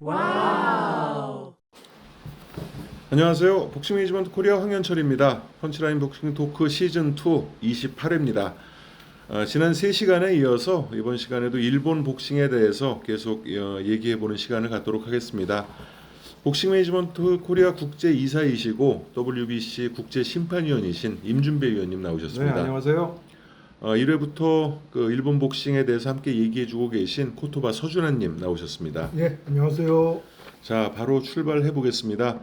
와우. 안녕하세요. 복싱 매니지먼트 코리아 황현철입니다. 펀치라인 복싱 토크 시즌 2 28회입니다. 지난 3시간에 이어서 이번 시간에도 일본 복싱에 대해서 계속 얘기해보는 시간을 갖도록 하겠습니다. 복싱 매니지먼트 코리아 국제 이사이시고 WBC 국제 심판위원이신 임준배 위원님 나오셨습니다. 네, 안녕하세요. 1회부터 그 일본 복싱에 대해서 함께 얘기해주고 계신 코토바 서준환님 나오셨습니다. 네, 안녕하세요. 자, 바로 출발해 보겠습니다.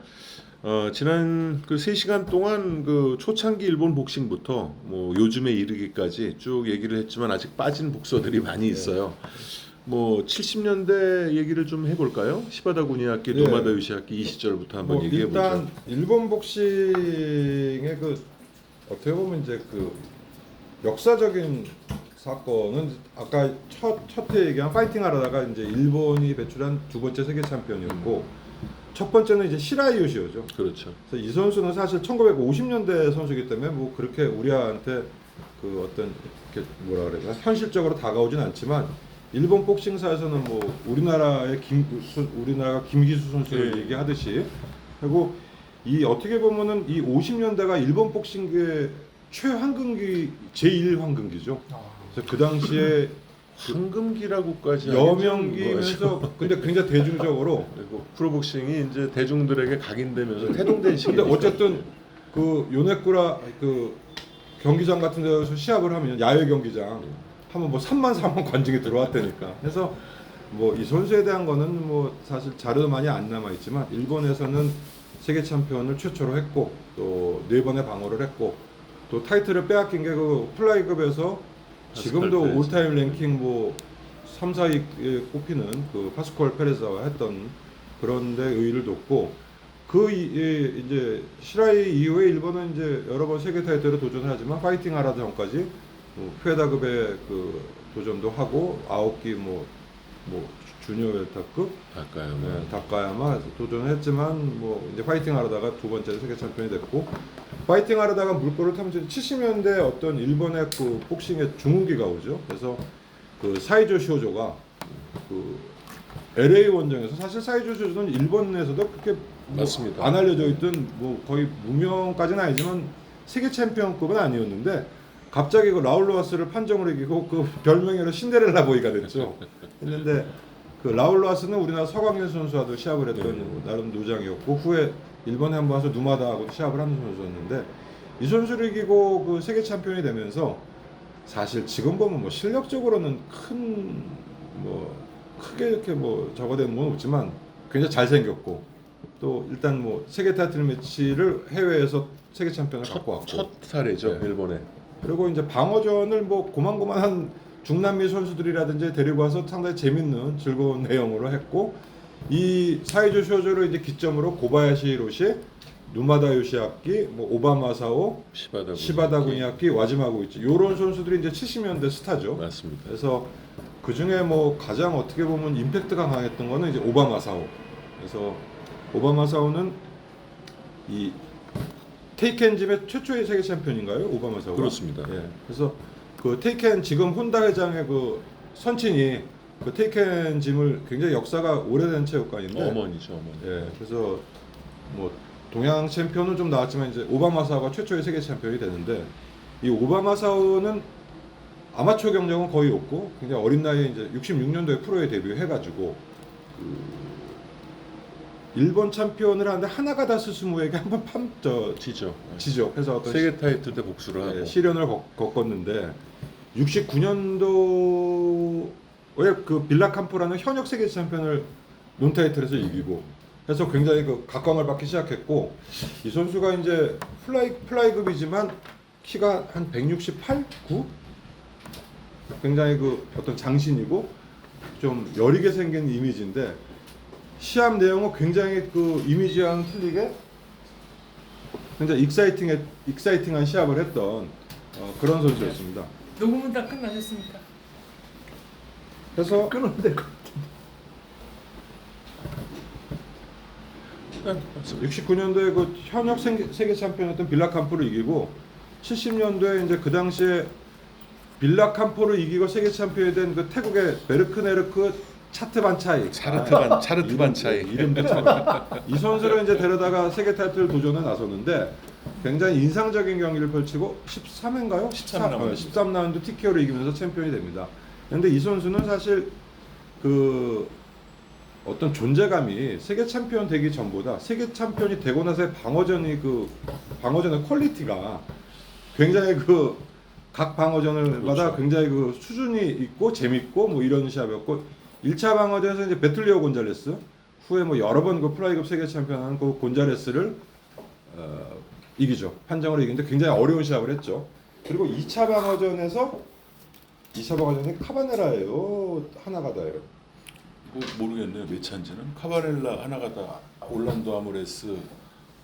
지난 그 3시간 동안 그 초창기 일본 복싱부터 뭐 요즘에 이르기까지 쭉 얘기를 했지만 아직 빠진 복서들이 많이 있어요. 뭐 70년대 얘기를 좀 해볼까요? 시바다 구니아키, 네. 노마다 요시아키 이 시절부터 한번 얘기해 보죠. 일단 일본 복싱의 그 어떻게 보면 이제 그 역사적인 사건은 아까 첫회 얘기한 파이팅 하다가 이제 일본이 배출한 두 번째 세계 챔피언이었고 첫 번째는 이제 시라이 요시오죠. 그렇죠. 그래서 이 선수는 사실 1950년대 선수이기 때문에 뭐 그렇게 우리한테 그 어떤 이렇게 뭐라 그래야 되나 현실적으로 다가오진 않지만 일본 복싱사에서는 뭐 우리나라의 우리나라 김기수 선수를 네. 얘기하듯이 그리고 이 어떻게 보면은 이 50년대가 일본 복싱계의 최황금기 제1 황금기죠. 그래서 그 당시에 황금기라고까지 여명기면서 근데 굉장히 대중적으로 그리고 프로복싱이 이제 대중들에게 각인되면서 태동된 시기. 근데 어쨌든 그 요네쿠라 그 경기장 같은 데서 시합을 하면 야외 경기장 하면 뭐 3만 4만 관중이 들어왔다니까. 그래서 뭐 이 선수에 대한 거는 뭐 사실 자료도 많이 안 남아 있지만 일본에서는 세계 챔피언을 최초로 했고 또 4번의 방어를 했고 또 타이틀을 빼앗긴 게 그 플라이급에서 지금도 파스칼 올타임 랭킹 뭐 3, 4위에 꼽히는 그 파스콜 페레자와 했던 그런 데 의의를 뒀고 이제 시라이 이후에 일본은 이제 여러 번 세계 타이틀에 도전을 하지만 파이팅 하라드 전까지 뭐 페다급의 그 도전도 하고 아홉기 뭐 주니어 웰터급 다카야마 도전을 했지만 뭐 이제 파이팅 하려다가 두 번째 세계 챔피언이 됐고 파이팅 하려다가 물꼬를 타면서 70년대 어떤 일본의 그 복싱의 중후기가 오죠. 그래서 그 사이조 쇼조가 그 LA 원정에서 사실 사이조 쇼조는 일본에서도 그렇게 뭐 맞습니다. 안 알려져 있던 뭐 거의 무명까지는 아니지만 세계 챔피언급은 아니었는데 갑자기 그 라울 로하스를 판정으로 이기고 그 별명으로 신데렐라 보이가 됐죠. 했는데 그 라울 로하스는 우리나라 서광현 선수와도 시합을 했던 나름 노장이었고 후에 일본에 한번 와서 누마다하고 시합을 하는 선수였는데 이 선수를 이기고 그 세계 챔피언이 되면서 사실 지금 보면 뭐 실력적으로는 큰 뭐 크게 이렇게 뭐 저거된 건 없지만 굉장히 잘생겼고 또 일단 뭐 세계 타이틀 매치를 해외에서 세계 챔피언을 갖고 왔고 첫 사례죠. 네. 일본에. 그리고 이제 방어전을 뭐 고만고만한 중남미 선수들이라든지 데리고 와서 상당히 재밌는 즐거운 내용으로 했고 이 사이조 쇼조를 이제 기점으로 고바야시 히로시, 누마다 요시아키, 뭐 오바마사오, 시바다 구니아키, 와지마고 있지. 요런 선수들이 이제 70년대 스타죠. 맞습니다. 그래서 그 중에 뭐 가장 어떻게 보면 임팩트가 강했던 거는 이제 오바마사오. 그래서 오바마사오는 이 테이켄짐의 최초의 세계 챔피언인가요? 오바마사오가? 그렇습니다. 예. 그래서 그 테이켄 지금 혼다 회장의 그 선친이 그 테이켄짐을 굉장히 역사가 오래된 체육관인데 어머니죠, 어머니. 예. 그래서 뭐 동양 챔피언은 좀 나왔지만 이제 오바마사오가 최초의 세계 챔피언이 되는데 이 오바마사오는 아마추어 경력은 거의 없고 굉장히 어린 나이에 이제 66년도에 프로에 데뷔해가지고 그 일본 챔피언을 하는데 하나가다 스스무에게 한번 지죠. 그래서 어떤 세계 타이틀 때 복수를 하고. 시련을 겪었는데 69년도에 그 빌라캄포라는 현역 세계 챔피언을 논타이틀에서 이기고 해서 굉장히 그 각광을 받기 시작했고 이 선수가 이제 플라이급이지만 키가 한 168, 9 굉장히 그 어떤 장신이고 좀 여리게 생긴 이미지인데 시합 내용은 굉장히 그 이미지와는 틀리게 굉장히 익사이팅한 시합을 했던 그런 선수였습니다. 녹음은 다 끝나셨습니까? 그래서 끊으면 될 것 같아요. 69년도에 그 현역 세계 챔피언이었던 빌라캄포를 이기고 70년도에 이제 그 당시에 빌라캄포를 이기고 세계 챔피언이 된 그 태국의 베르크네르크 차트 반 차이. 차르트 반 차이. 이름도 참. 이 선수를 이제 데려다가 세계 타이틀 도전에 나섰는데 굉장히 인상적인 경기를 펼치고 13회인가요? 13라운드 TKO로 이기면서 챔피언이 됩니다. 그런데 이 선수는 사실 그 어떤 존재감이 세계 챔피언 되기 전보다 세계 챔피언이 되고 나서의 방어전의 퀄리티가 굉장히 각 방어전을마다 그렇죠. 굉장히 수준이 있고 재밌고 뭐 이런 시합이었고 1차 방어전에서 이제 베틀리오 곤잘레스 후에 뭐 여러 번 플라이급 세계 챔피언한 곤잘레스를 이기죠. 판정으로 이기는데 굉장히 어려운 시합을 했죠. 그리고 2차 방어전이 카바네라예요, 하나가다예요. 모르겠네요. 몇 차인지는. 카바렐라 하나가다 올란도 아모레스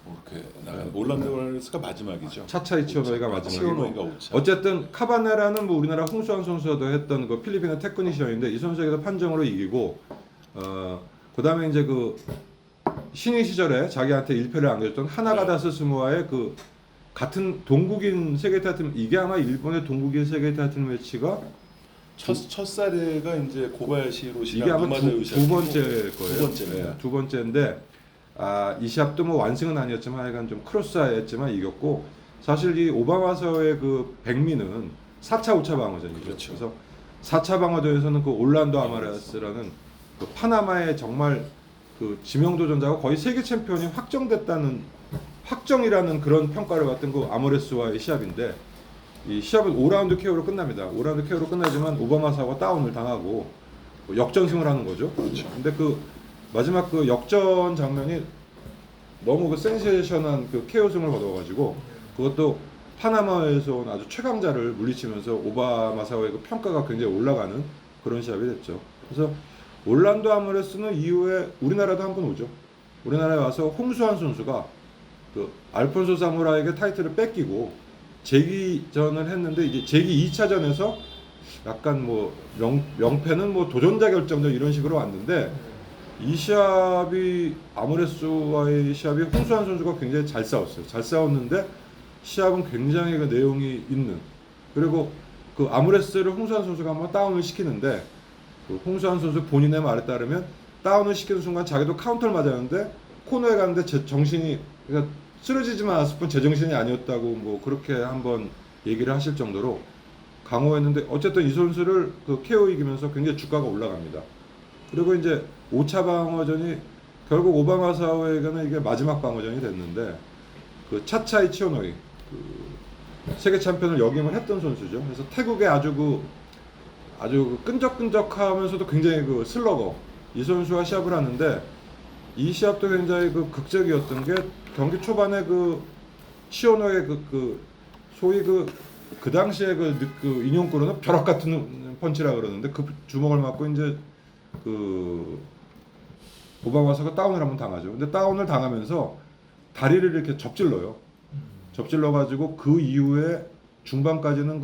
이렇게 나간 올란도 아모레스가 마지막이죠. 차차이 치오노이가 치오노이가 마지막이고 5차. 어쨌든 카바네라는 뭐 우리나라 홍수환 선수도 했던 필리핀의 테크니션인데 이 선수에게도 판정으로 이기고 그다음에 이제 신인 시절에 자기한테 1패를 안겨줬던 하나가다 스스무와의 같은 동국인 세계 타이틀, 이게 아마 일본의 동국인 세계 타이틀 매치가 첫 사례가 이제 고바야시 이게 아마 두 번째일 거예요. 두 번째입니다. 네, 두 번째인데 이 시합도 뭐 완승은 아니었지만 하여간 좀 크로스했지만 이겼고 사실 이 오바마서의 백미는 4차 5차 방어전이죠. 그렇죠. 그래서 4차 방어전에서는 올란도 아마레스라는 파나마의 정말 지명 도전자가 거의 세계 챔피언이 확정이라는 그런 평가를 받던 아모레스와의 시합인데 이 시합은 5라운드 KO로 끝납니다. 5라운드 KO로 끝나지만 오바마사가 다운을 당하고 역전승을 하는 거죠. 그렇죠. 근데 마지막 역전 장면이 너무 센세이션한 KO승을 거둬가지고 그것도 파나마에서 온 아주 최강자를 물리치면서 오바마사와의 평가가 굉장히 올라가는 그런 시합이 됐죠. 그래서 올란도 아모레스는 이후에 우리나라도 한 번 오죠. 우리나라에 와서 홍수환 선수가 알폰소 사무라에게 타이틀을 뺏기고 재기전을 했는데 이제 재기 2차전에서 약간 명패는 도전자 결정전 이런 식으로 왔는데 이 시합이 아모레스와의 시합이 홍수환 선수가 굉장히 잘 싸웠어요. 잘 싸웠는데 시합은 굉장히 내용이 있는, 그리고 아모레스를 홍수환 선수가 한번 다운을 시키는데 홍수환 선수 본인의 말에 따르면 다운을 시키는 순간 자기도 카운터를 맞았는데 코너에 갔는데 정신이 쓰러지지만 않았을 뿐 제정신이 아니었다고 그렇게 한번 얘기를 하실 정도로 강호했는데 어쨌든 이 선수를 KO 이기면서 굉장히 주가가 올라갑니다. 그리고 이제 5차 방어전이 결국 오바마사와에게는 이게 마지막 방어전이 됐는데 차차이 치오노이 세계 챔피언을 역임을 했던 선수죠. 그래서 태국의 아주 끈적끈적하면서도 굉장히 슬러거 이 선수와 시합을 하는데 이 시합도 굉장히 극적이었던 게 경기 초반에 치오노의 소위 그 당시에 인용구로는 벼락 같은 펀치라 그러는데 주먹을 맞고 이제 오바마사가 다운을 한번 당하죠. 근데 다운을 당하면서 다리를 이렇게 접질러요. 접질러가지고 그 이후에 중반까지는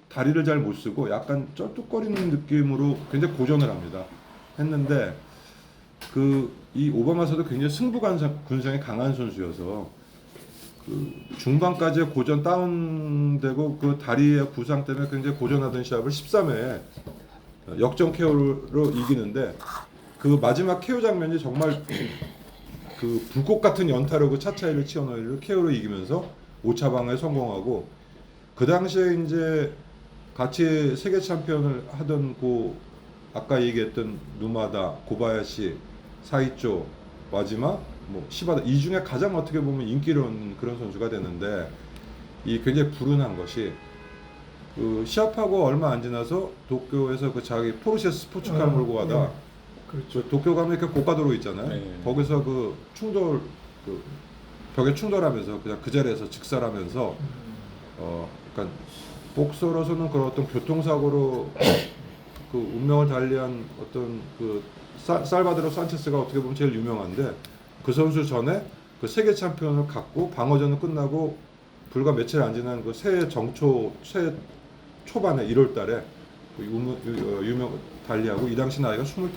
다리를 잘 못 쓰고 약간 쩔뚝거리는 느낌으로 굉장히 고전을 합니다. 했는데 이 오바마사도 굉장히 군성이 강한 선수여서 중반까지 고전 다운되고 다리의 부상 때문에 굉장히 고전하던 시합을 13회에 역전 KO로 이기는데 마지막 KO 장면이 정말 불꽃 같은 연타로 차차이를 치어노이를 KO로 이기면서 5차 방어에 성공하고 그 당시에 이제 같이 세계 챔피언을 하던 아까 얘기했던 누마다, 고바야시, 사이쪼, 와지마, 시바다 이 중에 가장 어떻게 보면 인기로운 그런 선수가 되는데 이 굉장히 불운한 것이 시합하고 얼마 안 지나서 도쿄에서 자기 포르쉐 스포츠카를 몰고 가다 그렇죠. 도쿄 가면 이렇게 고가도로 있잖아요. 네. 거기서 충돌 벽에 충돌하면서 그냥 그 자리에서 직살하면서 그러니까 복서로서는 그런 어떤 교통사고로 운명을 달리한 어떤 살바드로 산체스가 어떻게 보면 제일 유명한데 그 선수 전에 세계 챔피언을 갖고 방어전은 끝나고 불과 며칠 안 지난 새해 초반에 1월달에 유명 달리하고 이 당시 나이가 25?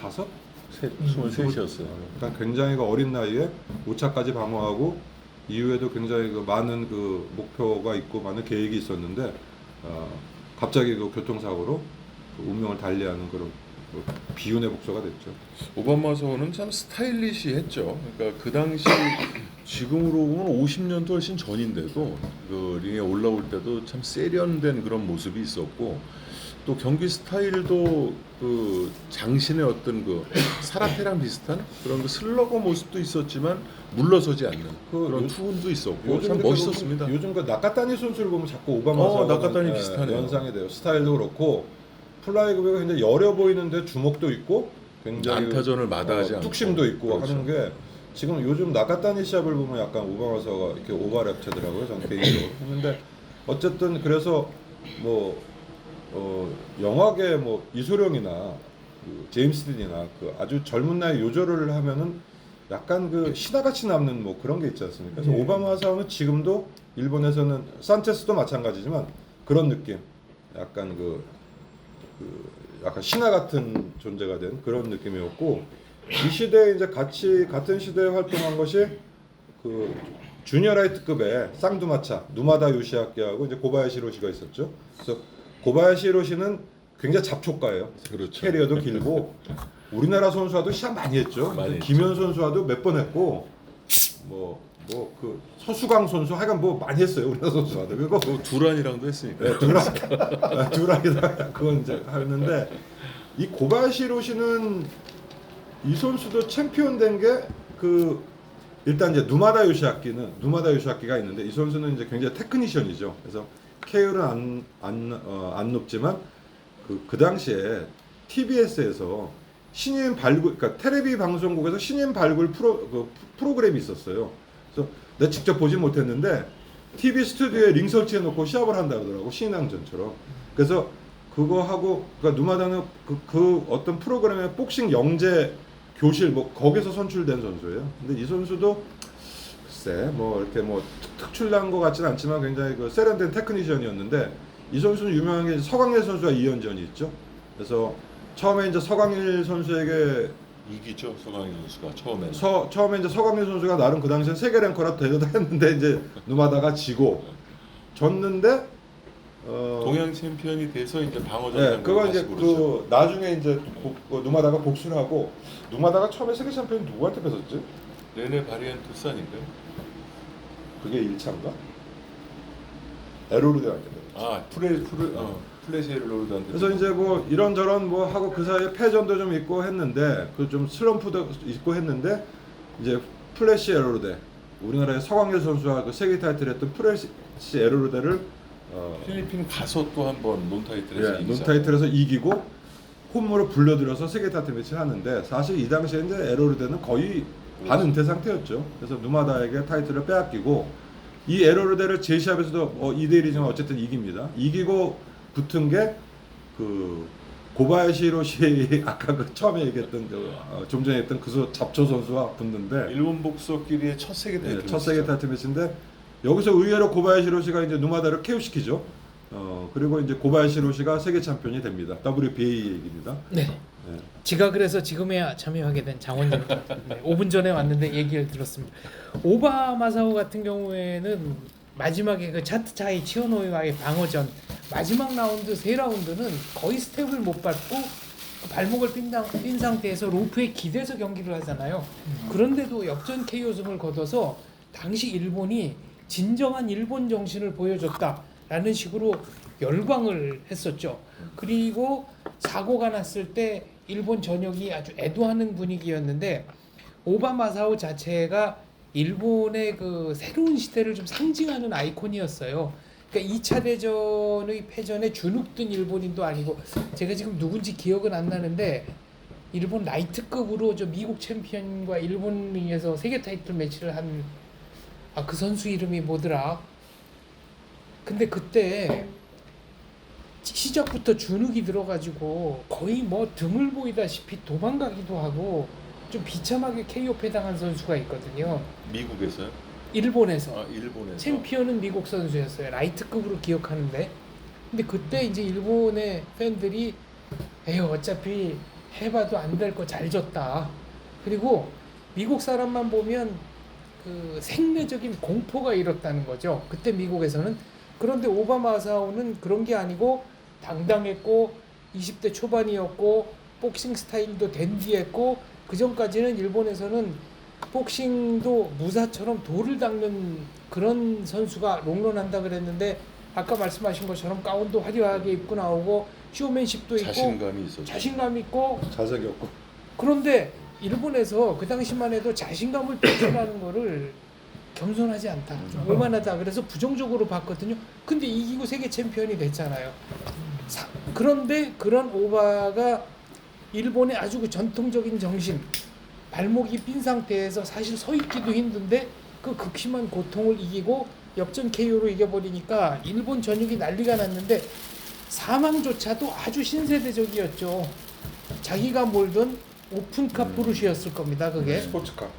23이었어요. 그러니까 굉장히 어린 나이에 5차까지 방어하고 이후에도 굉장히 많은 목표가 있고 많은 계획이 있었는데 갑자기 교통사고로 운명을 달리하는 그런 비운의 복수가 됐죠. 오바마 서는 참 스타일리시했죠. 그러니까 그 당시 지금으로 보면 50년도 훨씬 전인데도 그 링에 올라올 때도 참 세련된 그런 모습이 있었고 또 경기 스타일도 그 장신의 어떤 그 사라테랑 비슷한 그런 그 슬러거 모습도 있었지만 물러서지 않는 그런 투혼도 있었고 참 이렇게 멋있었습니다. 요즘 그 나카타니 선수를 보면 자꾸 오바마 나카타니 비슷하네요. 연상이 돼요. 스타일도 그렇고 플라이급이 굉장히 여려 보이는데 주먹도 있고 굉장히 안타전을 마다하지 않고 뚝심도 있고 그렇죠. 하는 게 지금 요즘 나카타니 시합을 보면 약간 오바마서가 이렇게 오버랩되더라고요. 저는 개인적으로 했는데 어쨌든 그래서 뭐 영화계 뭐 이소룡이나 그 제임스 딘이나 그 아주 젊은 나이 요절을 하면은 약간 그 신화같이 남는 뭐 그런 게 있지 않습니까? 그래서 오바마 사우는 지금도 일본에서는 산체스도 마찬가지지만 그런 느낌, 약간 그 약간 신화 같은 존재가 된 그런 느낌이었고 이 시대에 이제 같은 시대에 활동한 것이 그 주니어 라이트급의 쌍두마차 누마다 요시아키하고 이제 고바야시 히로시가 있었죠. 그래서 고바야시 히로시는 굉장히 잡초가예요. 그렇죠. 캐리어도 길고 우리나라 선수와도 시합 많이 했죠. 많이 김현 선수와도 몇 번 했고 뭐 그 서수강 선수 하여간 뭐 많이 했어요. 우리나라 선수와도. 그리고 또 두란이랑도 했으니까. 네, 두라이다 그건 이제 하였는데 이 고바야시 히로시는 이 선수도 챔피언 된 게 그 일단 이제 누마다 요시아키가 있는데 이 선수는 이제 굉장히 테크니션이죠. 그래서 KO는 안 높지만 그 당시에 TBS에서 신인 발굴, 그러니까 테레비 방송국에서 신인 발굴 프로그램이 있었어요. 그래서 내가 직접 보진 못했는데 TV 스튜디오에 링 설치해 놓고 시합을 한다 그러더라고, 신인왕전처럼. 그래서 그거 하고, 그러니까 누마다는 그 어떤 프로그램의 복싱 영재 교실 뭐 거기서 선출된 선수예요. 근데 이 선수도 글쎄 뭐 이렇게 뭐 특출난 것 같지는 않지만 굉장히 그 세련된 테크니션이었는데 이 선수는 유명한 게 서광일 선수와 이연전이 있죠. 그래서 처음에 이제 서광일 선수에게 이기죠, 서강인 선수가 처음에. 처음에 이제 서광일 선수가 나름 그 당시에 세계 랭커라 되려다 했는데 이제 누마다가 지고 졌는데 동양 챔피언이 돼서 이제 방어전. 네, 그거 이제 그 나중에 이제 누마다가 복수를 하고 누마다가 처음에 세계 챔피언 누구한테 뺏었지? 레네 바리엔토스 아닌가요? 그게 1차인가? 에로르데한테. 플레시에르로드한테. 그래서 이제 뭐 이런저런 뭐 하고 그 사이에 패전도 좀 있고 했는데 그 좀 슬럼프도 있고 했는데 이제 플래시 에로르데 우리나라의 서광일 선수와 그 세계 타이틀 했던 플래시 에로르데를 필리핀 가서 또 한번 논타이틀에서 논타이틀에서 이기고 홈으로 불러들여서 세계 타이틀 매치를 하는데 사실 이 당시에 이제 에로르데는 거의 반은퇴 상태였죠. 그래서 누마다에게 타이틀을 빼앗기고 이 에로르데를 제시합에서도 2대1이지만 어쨌든 이깁니다. 이기고 붙은 게 그 고바야시 히로시 아까 그 처음에 얘기했던 좀 전에 했던 그 잡초 선수와 붙는데 일본 복서끼리의 첫 세계 타이틀. 첫 세계 타이틀 매치인데 여기서 의외로 고바야시 히로시가 이제 누마다를 KO시키죠. 그리고 이제 고바야시 히로시가 세계 챔피언이 됩니다. WBA 얘기입니다. 네. 네. 제가 그래서 지금에야 참여하게 된 장원입니다. 네, 5분 전에 왔는데 얘기를 들었습니다. 오바마사오 같은 경우에는 마지막에 그 차트 차이 치오노이와의 방어전 마지막 라운드 3라운드는 거의 스텝을 못 밟고 발목을 삔 상태에서 로프에 기대서 경기를 하잖아요. 그런데도 역전 KO승을 거둬서 당시 일본이 진정한 일본 정신을 보여줬다라는 식으로 열광을 했었죠. 그리고 사고가 났을 때 일본 전역이 아주 애도하는 분위기였는데 오바마사오 자체가 일본의 그 새로운 시대를 좀 상징하는 아이콘이었어요. 그러니까 2차 대전의 패전에 주눅든 일본인도 아니고 제가 지금 누군지 기억은 안 나는데 일본 라이트급으로 저 미국 챔피언과 일본 링에서 세계 타이틀 매치를 한 그 선수 이름이 뭐더라? 근데 그때 시작부터 주눅이 들어가지고 거의 뭐 등을 보이다시피 도망가기도 하고 좀 비참하게 KO 패당한 선수가 있거든요. 미국에서요? 일본에서. 일본에서. 챔피언은 미국 선수였어요. 라이트급으로 기억하는데. 근데 그때 이제 일본의 팬들이 에휴 어차피 해봐도 안 될 거 잘 졌다. 그리고 미국 사람만 보면 그 생내적인 공포가 일었다는 거죠. 그때 미국에서는. 그런데 오바마사오는 그런 게 아니고 당당했고 20대 초반이었고 복싱 스타일도 댄디했고 그 전까지는 일본에서는 복싱도 무사처럼 돌을 닦는 그런 선수가 롱런한다 그랬는데 아까 말씀하신 것처럼 가운도 화려하게 입고 나오고 쇼맨십도 있고 자신감이 있었죠. 자신감 있고 자석이 없고. 그런데 일본에서 그 당시만 해도 자신감을 표출하는 거를 겸손하지 않다, 좀 오만하다 그래서 부정적으로 봤거든요. 근데 이기고 세계 챔피언이 됐잖아요. 그런데 그런 오바가 일본의 아주 그 전통적인 정신, 발목이 삔 상태에서 사실 서 있기도 힘든데 그 극심한 고통을 이기고 역전 KO로 이겨버리니까 일본 전역이 난리가 났는데 사망조차도 아주 신세대적이었죠. 자기가 몰던 오픈카 포르쉐였을 겁니다. 그게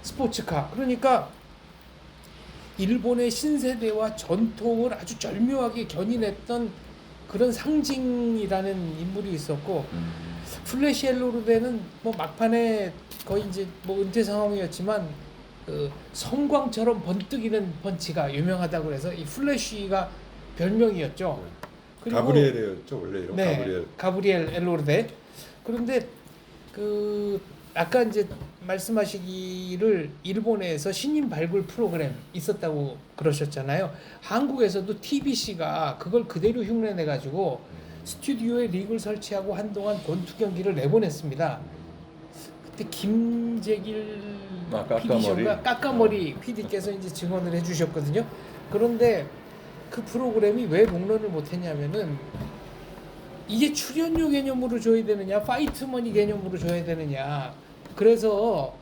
스포츠카. 그러니까 일본의 신세대와 전통을 아주 절묘하게 견인했던 그런 상징이라는 인물이 있었고 플래시 엘로르데는 뭐 막판에 거의 이제 뭐 은퇴 상황이었지만 그 성광처럼 번뜩이는 펀치가 유명하다고 해서 이 플래시가 별명이었죠. 그리고 가브리엘이었죠 원래 이름. 네, 가브리엘 엘로르데. 그런데 그 아까 이제 말씀하시기를 일본에서 신인 발굴 프로그램 있었다고 그러셨잖아요. 한국에서도 TBC가 그걸 그대로 흉내내 가지고 스튜디오에 릭을 설치하고 한동안 권투 경기를 내보냈습니다. 그때 김재길 PD셔가 까까머리 PD께서 이제 증언을 해주셨거든요. 그런데 그 프로그램이 왜 롱런을 못했냐면은 이게 출연료 개념으로 줘야 되느냐, 파이트머니 개념으로 줘야 되느냐. 그래서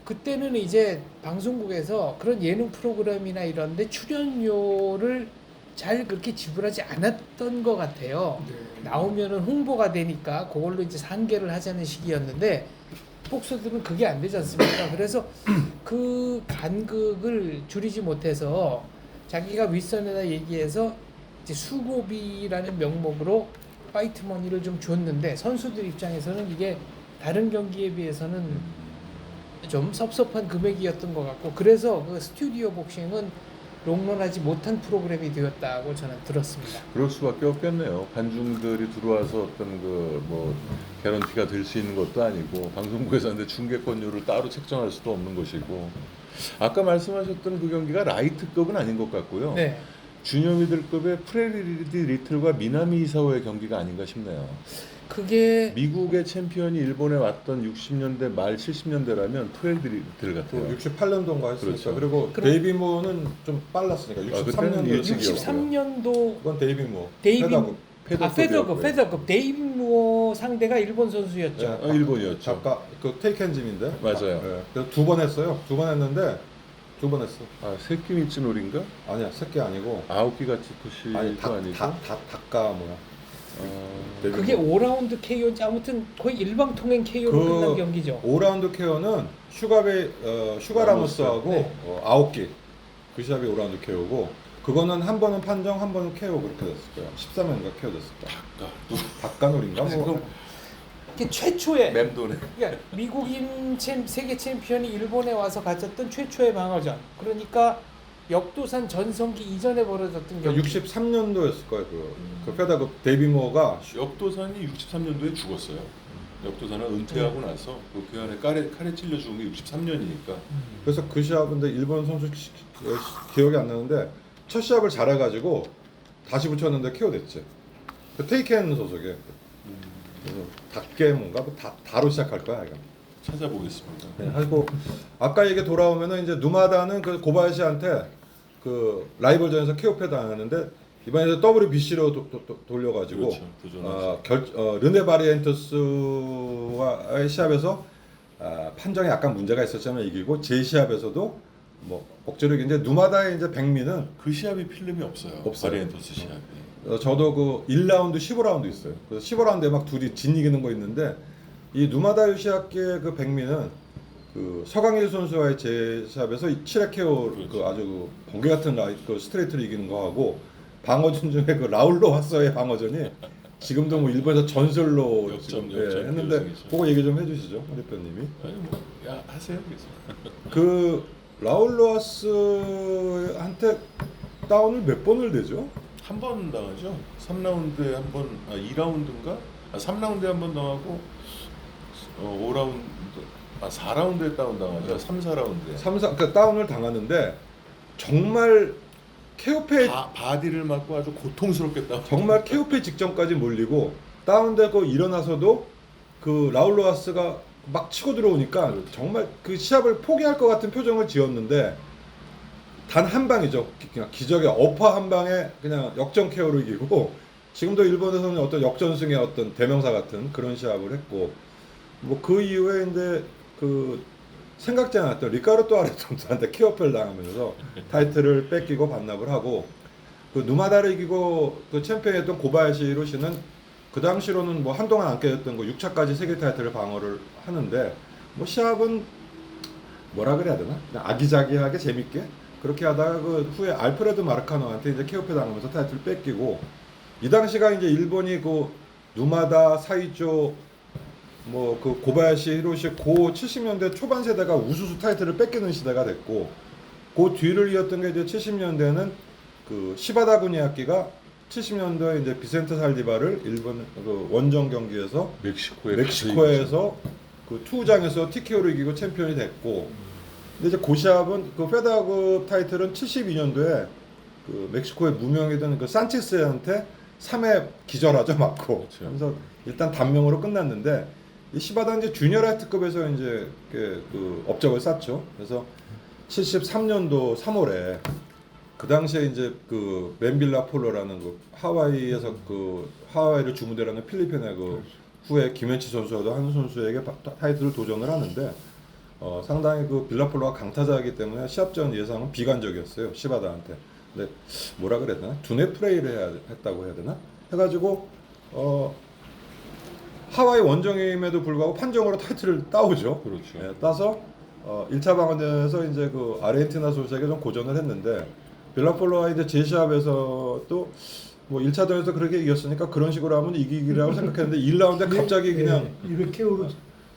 그때는 이제 방송국에서 그런 예능 프로그램이나 이런데 출연료를 잘 그렇게 지불하지 않았던 것 같아요. 나오면은 홍보가 되니까 그걸로 이제 상계를 하자는 시기였는데 복서들은 그게 안 되지 않습니까? 그래서 그 간극을 줄이지 못해서 자기가 윗선에다 얘기해서 이제 수고비라는 명목으로 파이트머니를 좀 줬는데 선수들 입장에서는 이게 다른 경기에 비해서는 좀 섭섭한 금액이었던 것 같고 그래서 그 스튜디오 복싱은 롱런하지 못한 프로그램이 되었다고 저는 들었습니다. 그럴 수밖에 없겠네요. 관중들이 들어와서 어떤 그 뭐 개런티가 될 수 있는 것도 아니고 방송국에서 근데 중계권료를 따로 책정할 수도 없는 것이고 아까 말씀하셨던 그 경기가 라이트급은 아닌 것 같고요. 네. 주니어 미들급의 프레디 리틀과 미나미 이사오의 경기가 아닌가 싶네요. 그게 미국의 챔피언이 일본에 왔던 60년대 말 70년대라면 프레디 리틀 같아요. 68년도인가 했으니까. 그렇죠. 그리고 데이비 무어는 좀 빨랐으니까. 그때는 63년도. 일찍이었고. 63년도 그건 데이비 무어. 페더급 데이비 무어 상대가 일본 선수였죠. 네. 일본이었죠. 작가 그 테이켄짐인데. 맞아요. 네. 그래서 두 번 했어요. 두 번 했는데 두 번 했어. 아, 세키미츠노리인가? 아니야, 새끼 아니고. 아오키가치 토시도 아니, 아니고. 닭가 뭐야. 데이비 그게 무어. 5라운드 KO인지 아무튼 거의 일방통행 KO로 끝난 경기죠. 5라운드 KO는 슈가 라모스하고 네. 아오키 그 시합이 5라운드 KO고 그거는 한 번은 판정 한 번은 KO 그렇게 됐을 거야. 13년인가 KO 됐을 거야. 닭가놀인가 뭐. 그게 최초의 맴도네. 그러니까 미국인 세계 챔피언이 일본에 와서 가졌던 최초의 방어전. 그러니까 역도산 전성기 이전에 벌어졌던 경기. 63년도였을 거예요. 그 페더급 데이비 모어가 역도산이 63년도에 죽었어요. 역도산은 은퇴하고 나서 그 안에 칼에 찔려 죽은 게 63년이니까. 그래서 그 시합인데 일본 선수 기억이 안 나는데 첫 시합을 잘해가지고 다시 붙였는데 KO 됐지. 그 테이켄 소속에. 그래서 닭게 뭔가 다로 시작할 거야 이거. 찾아보겠습니다. 네, 하고 아까 얘기 돌아오면은 이제 누마다는 그 고바야시한테 그 라이벌전에서 KO패 당하는데 이번에 WBC로 돌려가지고 그렇죠. 르네 바리엔토스와의 시합에서 판정에 약간 문제가 있었지만 이기고 제 시합에서도 뭐 억지로 이제 누마다의 이제 백미는 그 시합이 필름이 없어요. 바리엔토스 시합이. 저도 그 1라운드 15라운드 있어요. 그래서 15라운드에 막 둘이 진 이기는 거 있는데 이 누마다 요시아키의 그 백미는 그 서강일 선수와의 제시합에서 7회 KO 그렇죠. 그 아주 그 번개 같은 그 스트레이트를 이기는 거 하고 방어전 중에 그 라울로 와서의 방어전이 지금도 뭐 일본에서 전설로 역전 했는데 결승이죠. 그거 얘기 좀 해주시죠, 호 대표님이. 아니 뭐야 하세요. 그래서. 그 라울 로하스한테 다운을 몇 번을 내죠? 한 번 당하죠. 3라운드에 한 번, 2라운드인가? 3라운드에 한 번 당하고 5라운드, 4라운드에 다운당하죠. 3, 4라운드에. 3사 그러니까 다운을 당하는데 정말 케오페 바디를 맞고 아주 고통스럽게 다운. 정말 케오페 직전까지 몰리고 다운되고 일어나서도 그 라울 로하스가 막 치고 들어오니까 정말 그 시합을 포기할 것 같은 표정을 지었는데 단 한 방이죠. 그냥 기적의 어퍼 한 방에 그냥 역전 KO로 이기고 지금도 일본에서는 어떤 역전승의 어떤 대명사 같은 그런 시합을 했고 뭐 그 이후에 이제 그 생각지 않았던 리카르도 아레톤도한테 케어펠 당하면서 타이틀을 뺏기고 반납을 하고 그 누마다를 이기고 그 챔피언이었던 고바야시 히로시는 그 당시로는 뭐 한동안 안 깨졌던 거 6차까지 세계 타이틀을 방어를 하는데 뭐 시합은 뭐라 그래야 되나 그냥 아기자기하게 재밌게 그렇게 하다가 그 후에 알프레드 마르카노한테 이제 케어펠 당하면서 타이틀을 뺏기고 이 당시가 이제 일본이 그 누마다 사이조 뭐 그 고바야시 히로시 고 70년대 초반 세대가 우수수 타이틀을 뺏기는 시대가 됐고 그 뒤를 이었던 게 이제 70년대는 그 시바다 구니아키가 70년도에 이제 비센테 살디바를 일본 그 원정 경기에서 멕시코에서 그 투우장에서 TKO로 이기고 챔피언이 됐고 근데 이제 그 시합은 그 페다급 타이틀은 72년도에 그 멕시코의 무명이던 그 산체스한테 3회 기절하죠 맞고 그렇죠. 그래서 일단 단명으로 끝났는데 이 시바다 이제 주니어 라이트급에서 이제 그 업적을 쌓죠. 그래서 73년도 3월에 그 당시에 이제 그 맨빌라 폴로라는 그 하와이에서 그 하와이를 주무대라는 필리핀의 그 후에 김현치 선수와도 한 선수에게 타이틀을 도전을 하는데 상당히 그 빌라폴로가 강타자이기 때문에 시합 전 예상은 비관적이었어요 시바다한테. 근데 뭐라 그래야 되나 두뇌 플레이를 했다고 해야 되나 해가지고 하와이 원정임에도 불구하고 판정으로 타이틀을 따오죠. 그렇죠. 예, 따서 1차 방어전에서 이제 그 아르헨티나 선수에게 좀 고전을 했는데 빌라폴로와 이제 제시합에서 또 뭐 1차전에서 그렇게 이겼으니까 그런 식으로 하면 이기기라고 생각했는데 1라운드에 갑자기 그냥 이렇게 오르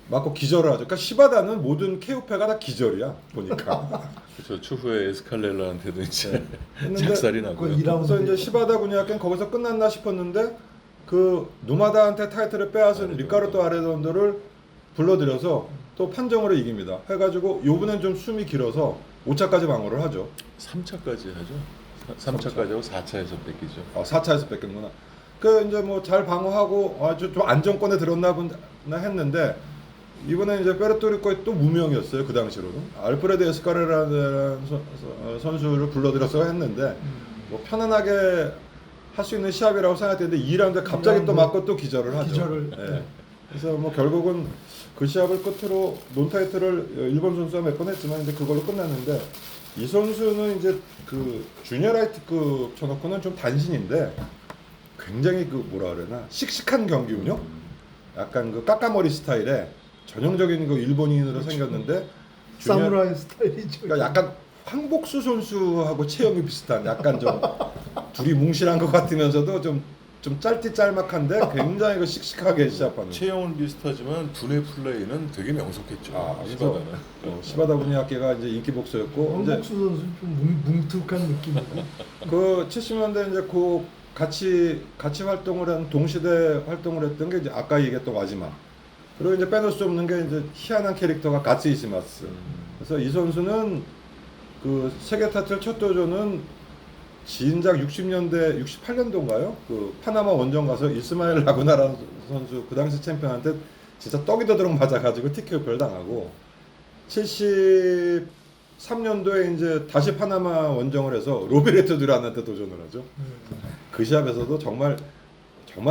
맞고 기절을 하죠. 그러니까 시바다는 모든 케오페가 다 기절이야 보니까. 그렇죠. 추후에 에스칼렐라한테도 이제 했는데 작살이 나고요. 그래서 이제 시바다 군야ken 거기서 끝났나 싶었는데 그 누마다한테 타이틀을 빼앗은 리카르도 아레돈도를 불러들여서 또 판정으로 이깁니다. 해가지고 요번엔 좀 숨이 길어서 5차까지 방어를 하죠. 3차까지 하죠. 3차까지 하고 4차에서 뺏기죠. 4차에서 뺏겼구나. 그 이제 뭐 잘 방어하고 아주 좀 안정권에 들었나 보나 했는데 이번에 이제 페르토리코의 또 무명이었어요. 그 당시로는 알프레드 에스카레라는 선수를 불러들여서 했는데 뭐 편안하게 할 수 있는 시합이라고 생각했는데 2라운드에 갑자기 또 맞고 또 기절을 하죠. 네. 그래서 뭐 결국은 그 시합을 끝으로 논타이틀을 일본 선수가 몇 번 했지만 이제 그걸로 끝났는데 이 선수는 이제 그 주니어 라이트급 쳐놓고는 좀 단신인데 굉장히 그 뭐라 그러나 씩씩한 경기 운영, 약간 그 까까머리 스타일의 전형적인 그 일본인으로 생겼는데 사무라이 스타일이죠. 그러니까 약간 황복수 선수하고 체형이 비슷한 약간 좀 둘이 뭉실한 것 같으면서도 좀 짤띠짤막한데 굉장히 그 씩씩하게 시합하는. 체형은 비슷하지만 두뇌 플레이는 되게 명석했죠. 그래서 시바다 구니아키가 이제 인기 복수였고 황복수 선수 좀 뭉툭한 느낌이고. 그 70년대 이제 그 같이 활동을 한 동시대 활동을 했던 게 이제 아까 얘기했던 와지마. 그리고 이제 빼놓을 수 없는 게 이제 희한한 캐릭터가 가츠 이시마스. 그래서 이 선수는 그 세계 타이틀 첫 도전은 진작 60년대 68년도인가요? 그 파나마 원정 가서 이스마엘 라구나라는 선수 그 당시 챔피언한테 진짜 떡이 더더록 맞아가지고 TKO 당하고 73년도에 이제 다시 파나마 원정을 해서 로베르토 두란한테 도전을 하죠. 그 시합에서도 정말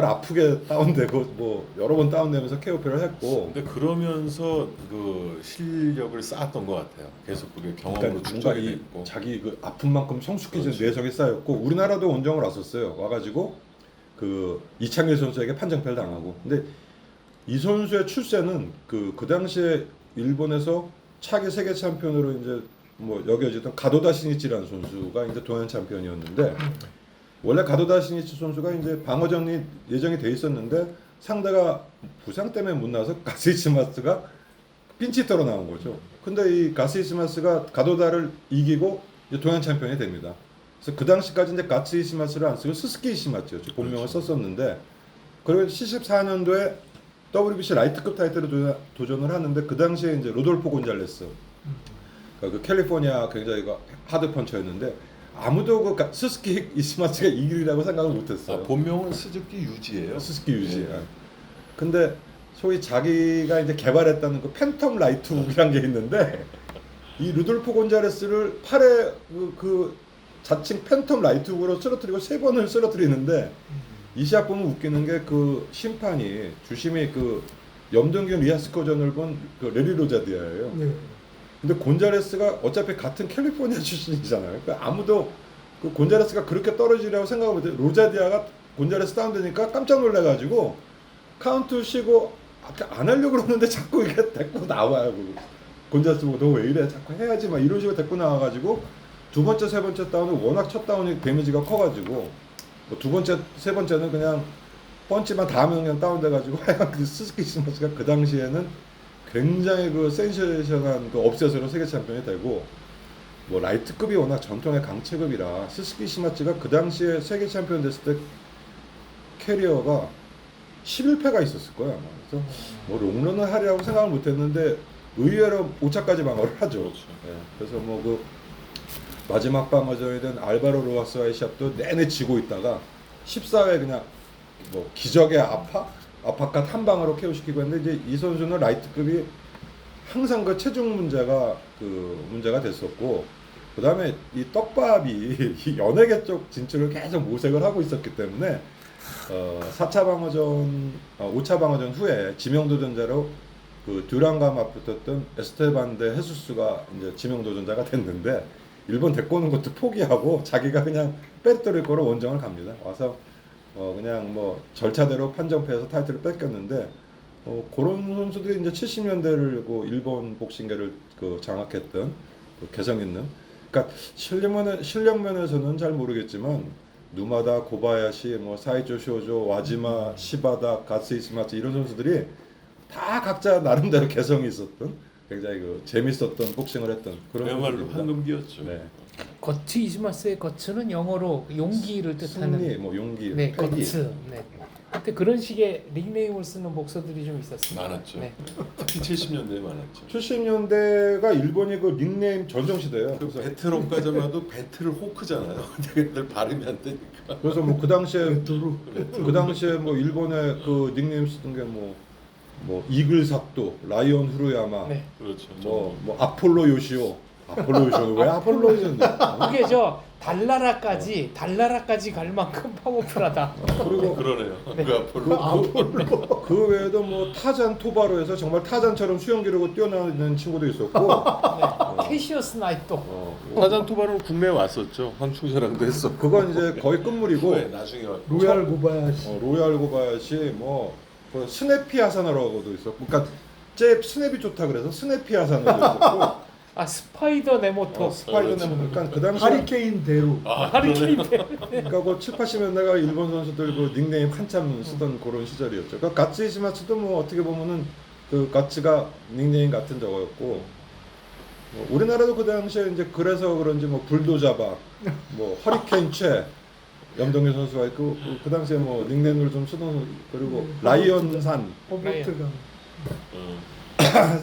아프게 다운되고 뭐 여러 번 다운되면서 KO를 했고. 근데 그러면서 그 실력을 쌓았던 것 같아요. 계속 그게 경험으로 뭔가 축적이 됐고. 자기 그 아픈 만큼 성숙해진 그렇죠. 내성이 쌓였고 우리나라도 원정을 왔었어요. 와가지고 그 이창길 선수에게 판정패를 당하고. 근데 이 선수의 출세는 그 당시에 일본에서 차기 세계 챔피언으로 이제 뭐 여겨지던 가도다 시니치라는 선수가 이제 동양 챔피언이었는데. 원래 가도다 시니치 선수가 이제 방어전이 예정이 돼 있었는데 상대가 부상 때문에 못 나와서 가스이스마스가 핀치터로 나온 거죠. 근데 이 가스이스마스가 가도다를 이기고 이제 동양 챔피언이 됩니다. 그래서 그 당시까지 이제 가스이스마스를 안 쓰고 스스키 이시마츠였죠. 본명을 그렇죠. 썼었는데 그리고 74년도에 WBC 라이트급 타이틀에 도전을 하는데 그 당시에 이제 로돌포 곤잘레스 그 캘리포니아 굉장히 그 하드 펀처였는데 아무도 그 스스키 이스마츠가 이기리라고 생각을 못했어요. 본명은 스즈키 유지예요. 스스키 유지. 근데 소위 자기가 이제 개발했다는 그 팬텀 라이트 훅이란 게 있는데 이 루돌포 곤자레스를 팔에 그 자칭 팬텀 라이트 훅으로 쓰러뜨리고 3번을 쓰러뜨리는데 이 시합 보면 웃기는 게 그 심판이 주심이 그 염동균 리아스코전을 본 그 레리 로자디아예요. 네. 근데 곤자레스가 어차피 같은 캘리포니아 출신이잖아요. 그러니까 아무도 그 곤자레스가 그렇게 떨어지려고 생각을 못해. 로자디아가 곤자레스 다운되니까 깜짝 놀래가지고 카운트 쉬고 안 하려고 그러는데 자꾸 이게 데리고 나와요. 곤자레스 보고 너 왜 이래? 자꾸 해야지 막 이런 식으로 데리고 나와가지고 두 번째, 세 번째 다운은 워낙 첫 다운이 데미지가 커가지고 뭐 두 번째, 세 번째는 그냥 펀치만 다 하면 그냥 다운돼가지고 하여간 그 스즈키 시마츠가 그 당시에는 굉장히 그 센세이션한 그 업셋으로 세계 챔피언이 되고 뭐 라이트급이 워낙 전통의 강체급이라 스즈키 시마츠가 그 당시에 세계 챔피언 됐을 때 캐리어가 11패가 있었을 거야. 그래서 뭐 롱런을 하리라고 생각을 못했는데 의외로 5차까지 방어를 하죠. 예, 그래서 뭐 그 마지막 방어전이든 알바로 로하스와의 시합도 내내 지고 있다가 14회 그냥 뭐 기적의 아파컷 한 방으로 KO시키고 했는데 이제 이 선수는 라이트급이 항상 그 체중 문제가 됐었고 그 다음에 이 떡밥이 이 연예계 쪽 진출을 계속 모색을 하고 있었기 때문에 4차 방어전, 5차 방어전 후에 지명도전자로 그 듀란과 맞붙었던 에스테반 데 헤수스가 이제 지명도전자가 됐는데 일본 데리고 오는 것도 포기하고 자기가 그냥 페르토리코로 원정을 갑니다. 와서 그냥 뭐 절차대로 판정패에서 타이틀을 뺏겼는데 그런 선수들이 이제 70년대를 그 일본 복싱계를 그 장악했던 그 개성 있는 그러니까 실력 면에서는 잘 모르겠지만 누마다, 고바야시, 뭐 사이조 쇼조, 와지마, 시바다, 가스 이스마츠 이런 선수들이 다 각자 나름대로 개성이 있었던 굉장히 그 재밌었던 복싱을 했던 그런 그야말로 선수들입니다. 황금기였죠. 네. 거츠 이스마스의 거츠는 영어로 용기를 뜻하는 승리, 뭐 용기, 네, 패기. 거츠. 네. 그때 그런 식의 닉네임을 쓰는 복서들이 좀 있었습니다. 많았죠. 네. 특히 70년대에 많았죠. 70년대가 일본이 그 닉네임 전성시대예요. 그 배틀홈까지만 해도 배틀을 호크잖아요. 근데 발음이 안 되니까. 그래서 뭐 그 당시에 뭐 일본의 그 닉네임 쓰던 게 뭐 이글 삭도, 라이온 후루야마, 네. 그렇죠. 뭐 아폴로 요시오. 아폴로 요시오 왜 아폴로 요시오인데? 그게 저 달나라까지 갈 만큼 파워풀하다. 그리고 그러네요. 네. 그 앞으로. 그 외에도 뭐 타잔 토바로에서 정말 타잔처럼 수영 기록을 뛰어나는 친구도 있었고 네. 캐시어스 나이토. 타잔 토바는 국내에 왔었죠. 황충사랑도 했었고. 그건 이제 거의 끝물이고 네, 나중에 왔고. 로얄 고바야시. 로얄 고바야시 그 스네피 하사나라고도 있었고 그러니까 제 스냅이 좋다 그래서 스네피 하사나도 있었고 아 스파이더 네모토. 스파이더맨 그러니까 그 당시 하리케인 대루. 하리케인 그러니까 그 7, 80년대가 일본 선수들 그 닉네임 한참 쓰던 그런 시절이었죠. 그러니까 가츠 이시마츠도 뭐 어떻게 보면은 그 가츠가 닉네임 같은 저거였고 뭐 우리나라도 그 당시에 이제 그래서 그런지 뭐 불도자바, 뭐 허리케인 최 염동현 선수가 있고 그 당시에 뭐 닉네임을 좀 쓰던 그리고 라이언산 호버트가.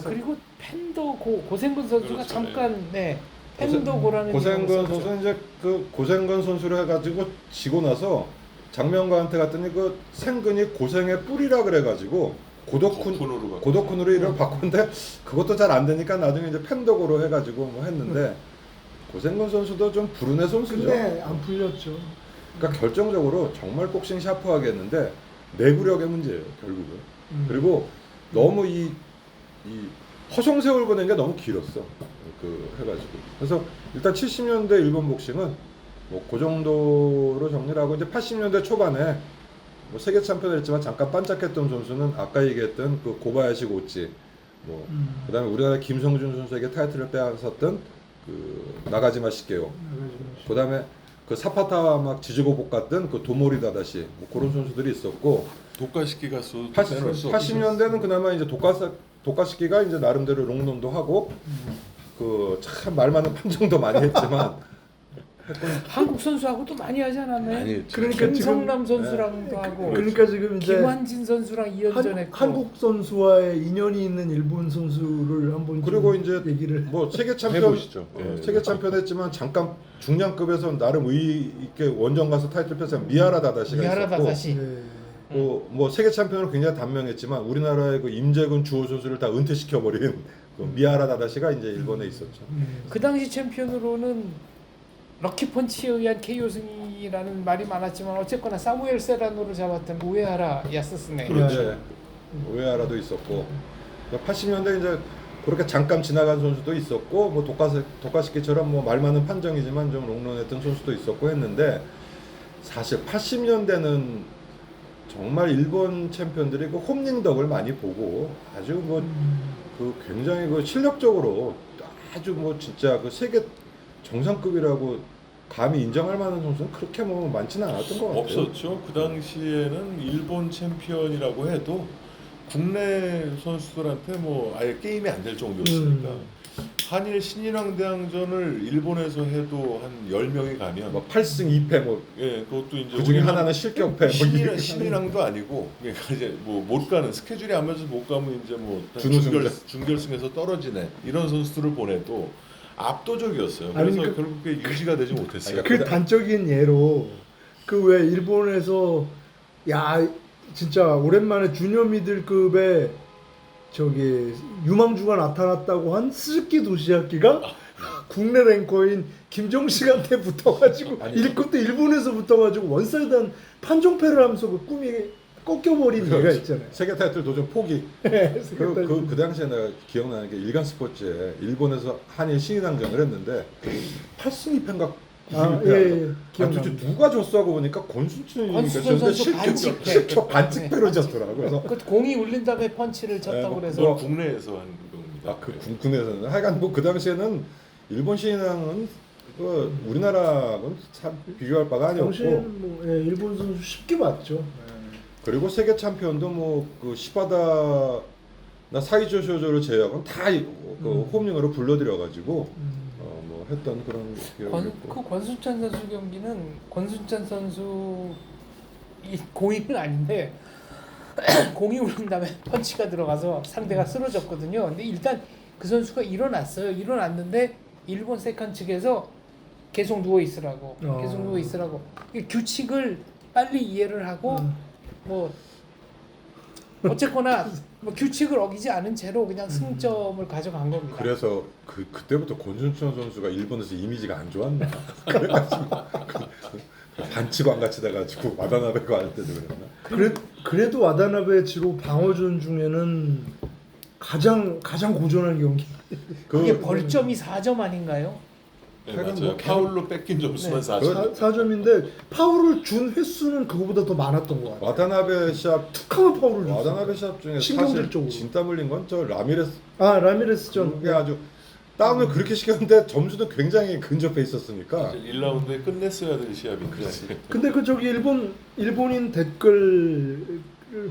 그리고 펜더 고생근 선수가 그렇죠, 잠깐 펜더고라는 고생건 이름을 썼죠. 선수는 이제 그 고생건 선수를 해가지고 지고 나서 장명가한테 갔더니 그 생근이 고생의 뿌리라 그래가지고 고덕훈으로 이름을 바꿨는데 그것도 잘 안 되니까 나중에 이제 펜더고로 해가지고 뭐 했는데 고생건 선수도 좀 불운의 선수죠. 근데 안 풀렸죠. 그러니까 결정적으로 정말 복싱 샤프하게 했는데 내구력의 문제예요 결국은. 그리고 너무 이 허송세월 보낸 게 너무 길었어. 그 해가지고. 그래서 일단 70년대 일본 복싱은 뭐 그 정도로 정리를 하고 이제 80년대 초반에 뭐 세계 챔피언을 했지만 잠깐 반짝했던 선수는 아까 얘기했던 그 고바야시 고치, 뭐 그다음에 우리나라 김성준 선수에게 타이틀을 빼앗았던 그 나가지마 시게오, 그다음에 그 사파타와 막 지지고 볶았던 그 도모리 다다시 뭐 그런 선수들이 있었고 독가시키 가수 80년대는 그나마 이제 독가시키가 이제 나름대로 롱런도 하고 그 참 말 많은 판정도 많이 했지만 한국 선수하고도 많이 하지 않았나요? 아니, 그러니까 김성남 선수랑도 하고 그러니까 지금 이제 김환진 선수랑 2연전 했고 한국 선수와의 인연이 있는 일본 선수를 한번 그리고 좀 이제 얘기를 뭐 세계 챔피언 해보시죠. 세계 챔피언 했지만 잠깐 중량급에서 나름 의의 있게 원정 가서 타이틀 뺏은 미하라 다다시가 미하라 있었고 다다시. 네. 뭐 세계 챔피언은 굉장히 단명했지만 우리나라의 그 임재근 주호 선수를 다 은퇴시켜 버린 그 미하라 다다시가 이제 일본에 있었죠. 그 당시 챔피언으로는 럭키펀치에 의한 KO 승이라는 말이 많았지만 어쨌거나 사무엘 세라노를 잡았던 우에하라 야스스네. 그렇죠. 오에하라도 있었고 80년대 이제 그렇게 잠깐 지나간 선수도 있었고 뭐 도카스키처럼 뭐 말 많은 판정이지만 좀 롱런했던 선수도 있었고 했는데 사실 80년대는 정말 일본 챔피언들이 그 홈링덕을 많이 보고 아주 뭐 그 굉장히 그 실력적으로 아주 뭐 진짜 그 세계 정상급이라고 감히 인정할 만한 선수는 그렇게 뭐 많지는 않았던 것 같아요. 없었죠. 그 당시에는 일본 챔피언이라고 해도 국내 선수들한테 뭐 아예 게임이 안 될 정도였으니까 한일 신인왕대항전을 일본에서 해도 한 10명이 가면 뭐 8승 2패 뭐 예, 그것도 이제 그 중에 우리는 하나는 실격패 뭐 이렇게 신인왕도 아니고 그러니까 이제 뭐 못 가는 스케줄이 안 맞아서 못 가면 이제 뭐 준우승자. 중결승에서 떨어지네 이런 선수들을 보내도 압도적이었어요. 아니, 그래서 그- 결국 그게 유지가 되지 못했어요. 그 단적인 예로 그 왜 일본에서 야 진짜 오랜만에 주니어 미들급의 저기 유망주가 나타났다고 한 스즈키 도시야키가 국내 랭커인 김정식한테 붙어가지고 아니, 1급 때 일본에서 붙어가지고 원사이드한 판정패를 하면서 그 꿈이 꺾여버린 얘가 있잖아요. 세계 타이틀 도전 포기. 그 당시에 내가 기억나는 게 일간 스포츠에 일본에서 한일 신인왕전을 했는데 8승 2패인가 예, 도대체 누가 졌어 하고 보니까 권순춘이 권순춘 선수 반칙패. 반칙패로 졌더라고. 그래서 그 공이 울린 다음에 펀치를 쳤다고 뭐, 그래서 그건 국내에서 한 겁니다. 그 군에서는 하여간 뭐 그 당시에는 일본 신인왕은 그 우리나라하고는 참 비교할 바가 아니었고 당시에는 뭐 예, 일본 선수 쉽게 봤죠. 예. 그리고 세계 챔피언도 뭐 그 시바다나 사이조 쇼조를 제외하고는 다 그 홈링으로 불러들여가지고 뭐 했던 그런 기억이 있고. 그 권순찬 선수 경기는 권순찬 선수 이 공인은 아닌데 공이 울린 다음에 펀치가 들어가서 상대가 쓰러졌거든요. 근데 일단 그 선수가 일어났어요. 일어났는데 일본 세컨 측에서 계속 누워 있으라고, 계속 누워 있으라고. 이 규칙을 빨리 이해를 하고 뭐 어쨌거나 뭐 규칙을 어기지 않은 채로 그냥 승점을 가져간 겁니다. 그래서 그때부터 권순천 선수가 일본에서 이미지가 안 좋았나? 그래가지고 반치광 같이 돼가지고 와다나베가 할 때도 그랬나? 그래도 와다나베 지로 방어전 중에는 가장 고전한 경기. 그게 벌점이 4점 아닌가요? 네, 하여간 맞아요. 뭐 파울로 뺏긴 점수만 네. 4점. 4점인데 파울을 준 횟수는 그거보다 더 많았던 것 같아요. 와다나베 샵 툭하면 파울을 줬어. 와다나베 샵 중에 사실 신경질적으로. 진땀 흘린 건 저 라미레스 라미레스 전. 그게 아주 다운을 그렇게 시켰는데 점수도 굉장히 근접해 있었으니까 1라운드에 끝냈어야 될 시합인데. 근데 그 저기 일본인 댓글을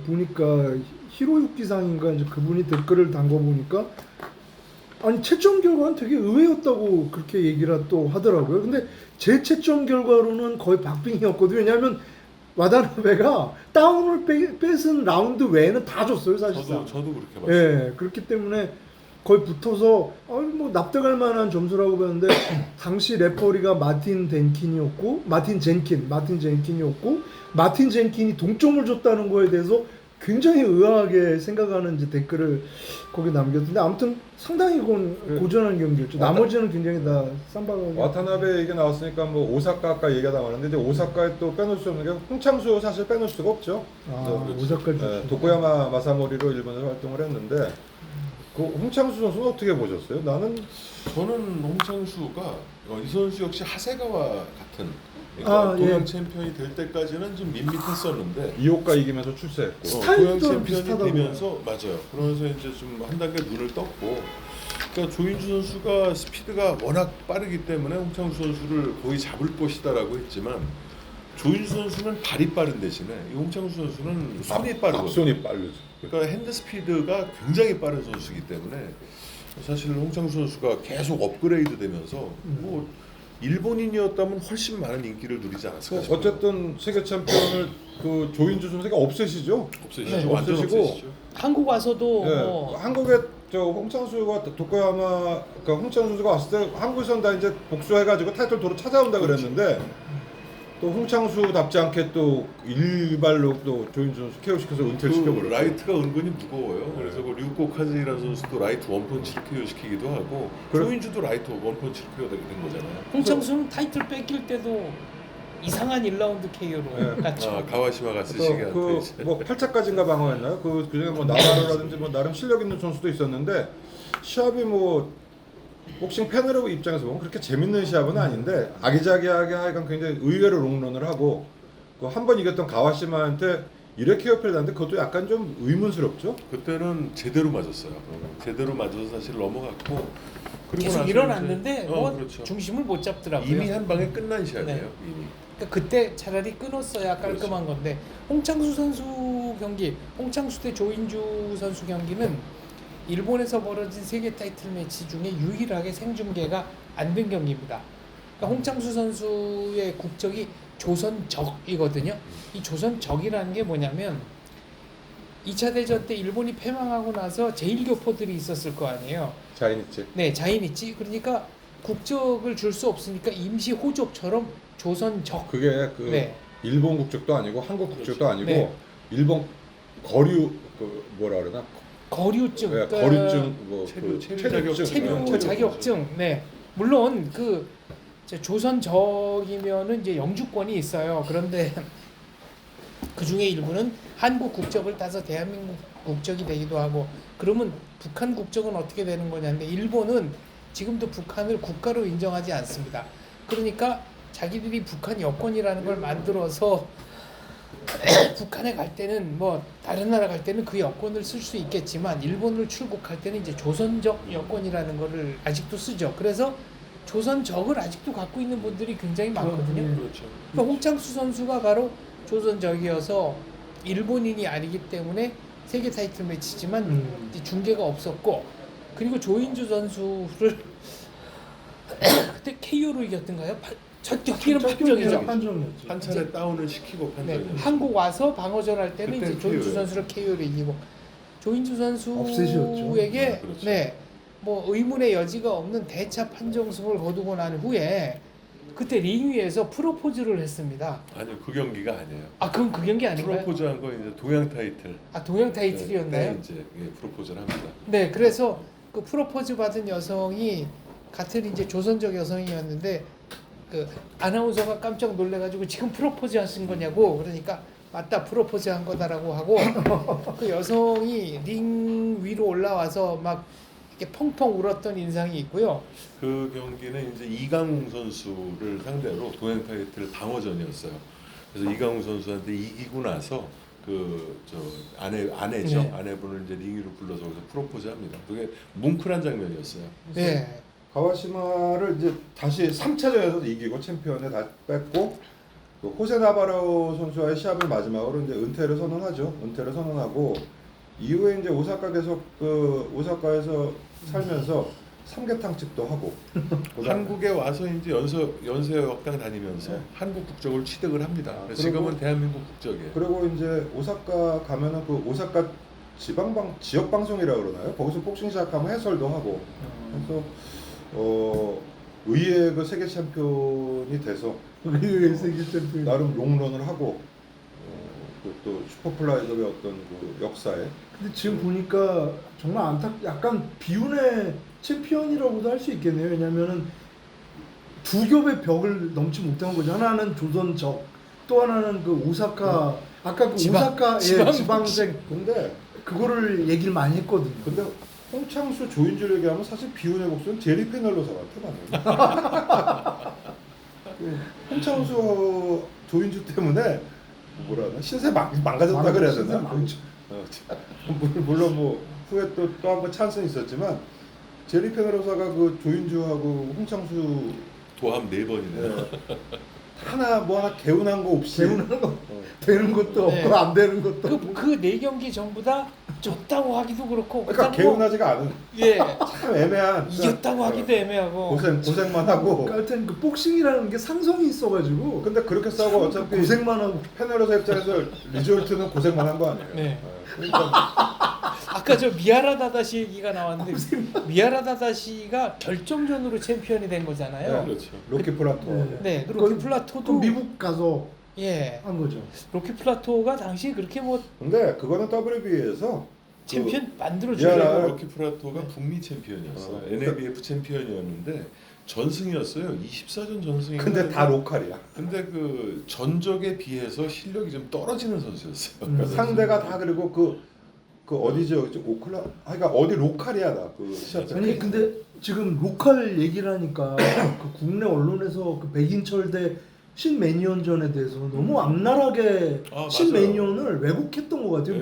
보니까 히로유키상인가 이제 그분이 댓글을 담궈 보니까 아니 채점 결과는 되게 의외였다고 그렇게 얘기를 또 하더라고요. 근데 제 채점 결과로는 거의 박빙이었거든요. 왜냐하면 와다나베가 다운을 뺏은 라운드 외에는 다 줬어요 사실상. 저도 그렇게 봤어요. 예, 그렇기 때문에 거의 붙어서 뭐 납득할 만한 점수라고 봤는데 당시 레퍼리가 마틴 젠킨이었고 마틴 젠킨이 동점을 줬다는 거에 대해서 굉장히 의아하게 생각하는 이제 댓글을 거기 남겼는데 아무튼 상당히 그건 고전한 경기였죠. 나머지는 굉장히 다 쌈박하게. 와타나베 얘기 나왔으니까 뭐 오사카 아까 얘기가 나왔는데 이제 오사카에 또 빼놓을 수 없는 게 홍창수 사실 빼놓을 수가 없죠. 오사카 도코야마 마사모리로 일본에서 활동을 했는데 그 홍창수 선수는 어떻게 보셨어요? 나는 저는 홍창수가 이 선수 역시 하세가와 같은 그러니까 동양 챔피언이 될 때까지는 좀 밋밋했었는데 이오카 이기면서 출세했고 스타일도 동양 챔피언이 비슷하다고. 되면서 맞아요. 그러면서 이제 좀 한 단계 눈을 떴고 그러니까 조인주 선수가 스피드가 워낙 빠르기 때문에 홍창수 선수를 거의 잡을 것이다라고 했지만 조인주 선수는 발이 빠른 대신에 이 홍창수 선수는 손이 빠르거든요. 앞손이 빠르죠. 그러니까 핸드 스피드가 굉장히 빠른 선수이기 때문에 사실 홍창수 선수가 계속 업그레이드 되면서 뭐 일본인이었다면 훨씬 많은 인기를 누리지 않았을까 싶어요. 어쨌든 세계 챔피언을 그 조인주 선수가 없애시죠. 없으시죠. 네. 완전 없으시고. 없으시죠. 한국 와서도 예, 뭐 한국에 저 홍창수가 도쿄야마 그러니까 홍창수 선수가 왔을 때 한국에서는 다 이제 복수해가지고 타이틀 도로 찾아온다 그랬는데 또 홍창수답지 않게 또 일발로 또 조인주 선수 KO 시켜서 은퇴를 그 시켜버렸고 라이트가 은근히 무거워요. 그래서 그 류코카즈라는 선수도 라이트 원펀치를 KO 시키기도 하고 그래- 조인주도 라이트 원펀치를 KO 된 거잖아요. 홍창수는 타이틀 뺏길 때도 이상한 1라운드 KO로 네. 갔죠. 아, 가와시마가 쓰시기한테 그뭐 8차까지인가 방어했나요? 그 중에 뭐 나바로라든지 뭐 나름 실력 있는 선수도 있었는데 시합이 뭐 복싱 팬으로 입장에서 보면 그렇게 재밌는 시합은 아닌데 아기자기하게 하여간 굉장히 의외로 롱런을 하고 그 한 번 이겼던 가와시마한테 1회 KO패를 났는데 그것도 약간 좀 의문스럽죠. 그때는 제대로 맞았어요. 제대로 맞아서 사실 넘어갔고 그리고 계속 나서 일어났는데 이제- 뭐 그렇죠. 중심을 못 잡더라고요. 이미 한 방에 끝난 시합이에요. 네. 이미. 그러니까 그때 차라리 끊었어야 깔끔한 건데 홍창수 선수 경기, 홍창수 대 조인주 선수 경기는 일본에서 벌어진 세계 타이틀 매치 중에 유일하게 생중계가 안 된 경기입니다. 그러니까 홍창수 선수의 국적이 조선적이거든요. 이 조선적이라는 게 뭐냐면 2차 대전 때 일본이 패망하고 나서 제1교포들이 있었을 거 아니에요. 자이니치. 네, 자인있지. 그러니까 국적을 줄 수 없으니까 임시 호족처럼 조선적. 그게 그 네. 일본 국적도 아니고 한국 국적도 아니고 네. 일본 거류 그 뭐라 그러나 거류증. 네, 그러니까 거류증 뭐 체류 그 자격증. 체류 체류 자격증. 네. 물론 그 조선적이면은 이제 영주권이 있어요. 그런데 그 중에 일부는 한국 국적을 따서 대한민국 국적이 되기도 하고 그러면 북한 국적은 어떻게 되는 거냐는데 일본은 지금도 북한을 국가로 인정하지 않습니다. 그러니까 자기들이 북한 여권이라는 걸 만들어서 북한에 갈 때는 뭐 다른 나라 갈 때는 그 여권을 쓸 수 있겠지만 일본을 출국할 때는 이제 조선적 여권이라는 거를 아직도 쓰죠. 그래서 조선적을 아직도 갖고 있는 분들이 굉장히 많거든요. 그렇죠. 그러니까 홍창수 선수가 바로 조선적이어서 일본인이 아니기 때문에 세계 타이틀 매치지만 이제 중계가 없었고 그리고 조인주 선수를 그때 KO로 이겼던가요? 첫 경기는 판정이죠. 판정이었지. 한 차례 다운을 시키고 네, 판정이. 한국 와서 방어전 할 때는 그때 이제 조인주 KO 요. 선수를 KO로 이기고 조인주 없애셨죠. 선수에게 아, 그렇죠. 네, 뭐 의문의 여지가 없는 대차 판정승을 거두고 난 후에 그때 링 위에서 프로포즈를 했습니다. 아니요, 그 경기가 아니에요. 아 그럼 그 경기 아닌가요? 프로포즈한 건 이제 동양 타이틀. 아 동양 타이틀이었나요? 네, 이제 프로포즈를 합니다. 네, 그래서 그 프로포즈 받은 여성이 같은 이제 조선적 여성이었는데 그 아나운서가 깜짝 놀래가지고 지금 프로포즈 하신 거냐고 그러니까 맞다 프로포즈 한 거다라고 하고 그 여성이 링 위로 올라와서 막 이렇게 펑펑 울었던 인상이 있고요. 그 경기는 이제 이강웅 선수를 상대로 동양 타이틀 방어전이었어요. 그래서 이강웅 선수한테 이기고 나서 그 저 아내죠. 네. 아내분을 이제 링 위로 불러서 거기서 프로포즈합니다. 그게 뭉클한 장면이었어요. 네, 가와시마를 이제 다시 3차전에서 이기고 챔피언에 다 뺐고 그 호세 나바로 선수와의 시합을 마지막으로 이제 은퇴를 선언하죠. 은퇴를 선언하고 이후에 이제 오사카 계속 그 오사카에서 살면서 삼계탕 집도 하고 한국에 와서 이제 연세 역당 다니면서 네. 한국 국적을 취득을 합니다. 아, 그래서 그리고- 지금은 대한민국 국적이에요. 그리고 이제 오사카 가면은 그 오사카 지역 방송이라 그러나요? 거기서 복싱 시작하면 해설도 하고 그래서 의외의 그 세계 챔피언이 돼서 우리 세계 챔피언. 나름 롱런을 하고 또 슈퍼플라이급의 어떤 그 역사에 근데 지금 보니까 정말 약간 비운의 챔피언이라고도 할 수 있겠네요. 왜냐면은 두 겹의 벽을 넘지 못한 거죠. 하나는 조선적, 또 하나는 그 오사카, 아까 그 지방생. 근데 그거를 얘기를 많이 했거든요. 근데 홍창수 조인주를 얘기하면 사실 비운의 목소리는 제리 페널로사한테 나는 그 홍창수 조인주 때문에 뭐라 하나 신세 망가졌다 그래야 되나? 물론 뭐 후에 또 한 번 찬스는 있었지만 제리 페널로사가 그 조인주하고 홍창수 도함 4번이네요. 하나 개운한 거 없이 재우는 거 되는 것도 네. 없고 안 되는 것도 없고. 그 네 경기 전부 다 졌다고 하기도 그렇고 그러니까 그렇다고 개운하지가 않은 예 참 애매한 이겼다고 하기도 애매하고 고생만 하고. 그러니까 하여튼 그 복싱이라는 게 상성이 있어가지고 근데 그렇게 싸고 어차피 고생만 하고 패널로서 입장에서 리졸트는 고생만 한 거 아니에요? 네. 그러니까 아까 저 미하라 다다시 얘기가 나왔는데 미하라 다다시가 결정전으로 챔피언이 된 거잖아요. 그렇죠. 로키 플라토. 네. 네, 그리고 그 플라토도 미국 가서 예, 한 거죠. 로키 플라토가 당시에 그렇게 뭐 근데 그거는 WBA에서 챔피언 만들어 미하라- 주려고 로키 프라토가 북미 챔피언이었어. 어. NABF 챔피언이었는데 전승이었어요. 24전 전승이. 근데 다 로컬이야. 근데 그 전적에 비해서 실력이 좀 떨어지는 선수였어요. 상대가 다 그리고 그 어디죠? 오클라 그러니까 어디 로컬이야 다 그 시합. 아니 근데 지금 로컬 얘기를 하니까 그 국내 언론에서 그 백인철 대 신매니언전에 대해서 너무 악랄하게 아, 맞아요. 신매니언을 왜곡했던 것 같아요.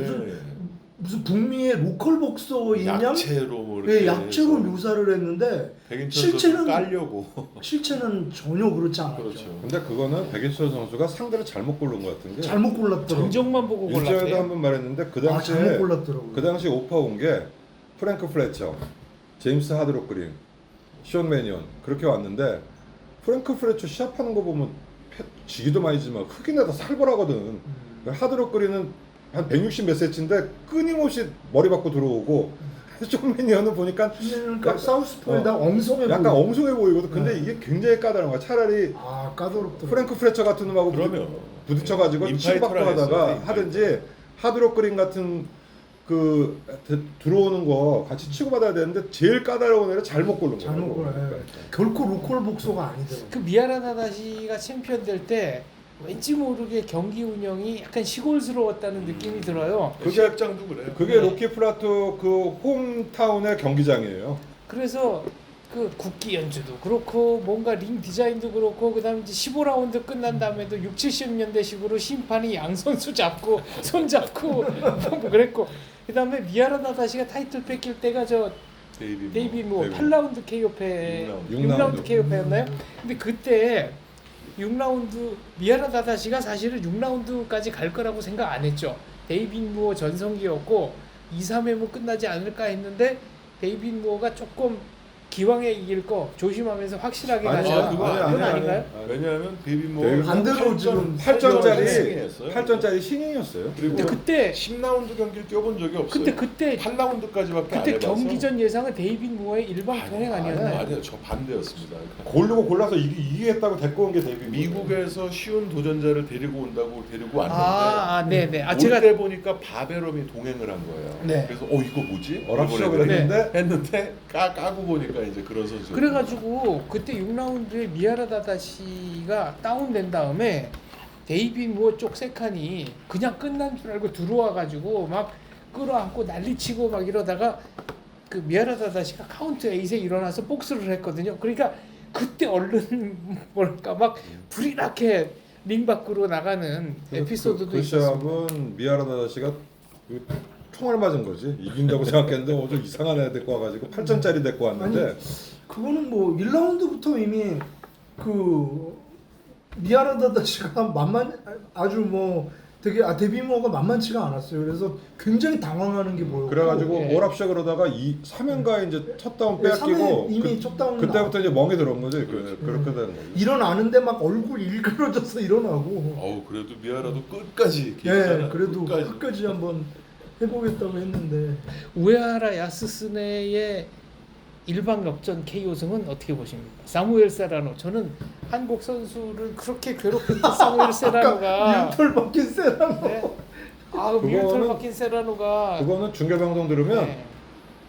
무슨 북미의 로컬 복서인 양 약체로 뭐 예, 이렇게 약체로 해서 묘사를 했는데 백인철 실제는- 선수 깔려고. 실체는 전혀 그렇지 않았죠. 그렇죠. 근데 그거는 백인철 선수가 상대를 잘못 고른 것 같은 게 잘못 골랐더라고요. 정정만 보고 일전에도 골랐대요. 한번 말했는데 그 아 당시에 잘못 골랐더라고요. 그 당시 오파 온 게 프랭크 플래처, 제임스 하드록 그린, 션 매니언 그렇게 왔는데 프랭크 플래처 시합하는 거 보면 지기도 많이 지만 흑인에다 살벌하거든. 하드록 그린은 한 160 몇 세치인데 끊임없이 머리 받고 들어오고 션 매니언은 보니까 그러니까 사우스포에다 엉성해 약간 보이고. 엉성해 보이거든. 근데 네. 이게 굉장히 까다로운 거야. 차라리 아 까다롭더라고요. 프랭크 플래처 같은 놈하고 그러면 부딪혀가지고 치고받고 인파이터라 하다가 했어요, 하든지 하드록 그린 같은 그 들어오는 거 같이 치고받아야 되는데 제일 까다로운 애를 잘못 고른 거야. 잘못 골라요. 결코 로컬 복서가 아니더라고요. 그 미하라 다다시가 챔피언 될 때 왠지 모르게 경기 운영이 약간 시골스러웠다는 느낌이 들어요. 그 시합장도 그래요. 그게 네. 로키 플라토 그 홈타운의 경기장이에요. 그래서 그 국기 연주도 그렇고 뭔가 링 디자인도 그렇고 그다음에 이제 15라운드 끝난 다음에도 6, 70년대식으로 심판이 양 선수 잡고 손 잡고 뭐 그랬고 그다음에 미하라 다다시가 타이틀 뺏길 때가 저 데이비 뭐 8라운드 KO패 6라운드 KO패였나요? 근데 그때 6라운드 미하라 다다시가 사실은 6라운드까지 갈 거라고 생각 안 했죠. 데이빗 무어 전성기였고 2, 3회뭐 끝나지 않을까 했는데 데이빗 무어가 조금 기왕에 이길 거 조심하면서 확실하게 아니, 가자. 그건 그건 아닌가요? 왜냐하면 데이빗 모 데이빗 반대로 지금 8전짜리 신인이었어요. 그리고 근데 그때 10라운드 경기를 뛰어본 적이 없어요. 근데 그때 8라운드까지밖에 안 그때 해봐서. 경기 전 예상은 데이빗 무어의 일방 통행 아니었나요? 아니요, 저 반대였습니다. 고르고 골라서 이기겠다고 데리고 온 게 데이비. 미국에서 쉬운 도전자를 데리고 온다고 데리고 왔는데 네네. 올 제가 때 보니까 바베롬이 동행을 한 거예요. 네. 그래서 이거 뭐지? 어랍쇼 이번에 그랬는데 했는데 까고 보니까 이제 그런 선수. 그래가지고 그때 6라운드에 미하라 다다시가 다운된 다음에 데이빗 무어 쪽 세칸이 그냥 끝난 줄 알고 들어와가지고 막 끌어안고 난리치고 막 이러다가 그 미하라 다다시가 카운트 8에 일어나서 복수를 했거든요. 그러니까 그때 얼른 뭐랄까 막 불이 나게 링 밖으로 나가는 에피소드도 그 있었습니다. 시합은 미아라다 씨가 총알 맞은 거지. 이긴다고 생각했는데 좀 이상한 애 데리고 와가지고 8전짜리 데리고 왔는데 그거는 뭐 1라운드부터 이미 그 미아라다다시가 아주 뭐 되게 데뷔모가 만만치가 않았어요. 그래서 굉장히 당황하는 게 보였고 그래가지고 예. 오랍쇼 그러다가 3연가에 이제 첫 다운 예, 빼앗기고 3회 이미 첫 다운 그때부터 이제 멍이 들어온 거죠. 그렇게 되는 거죠. 일어나는데 막 얼굴 일그러져서 일어나고 그래도 미아라도 끝까지 예 기억잖아. 그래도 끝까지 한번 해보겠다고 했는데 우에하라 야스스네의 일방 역전 KO승은 어떻게 보십니까? 사무엘 세라노. 저는 한국 선수를 그렇게 괴롭혔던 사무엘 세라노가 미우털 박힌 세라노 네. 미우털 박힌 세라노가 그거는 중계 방송 들으면 네.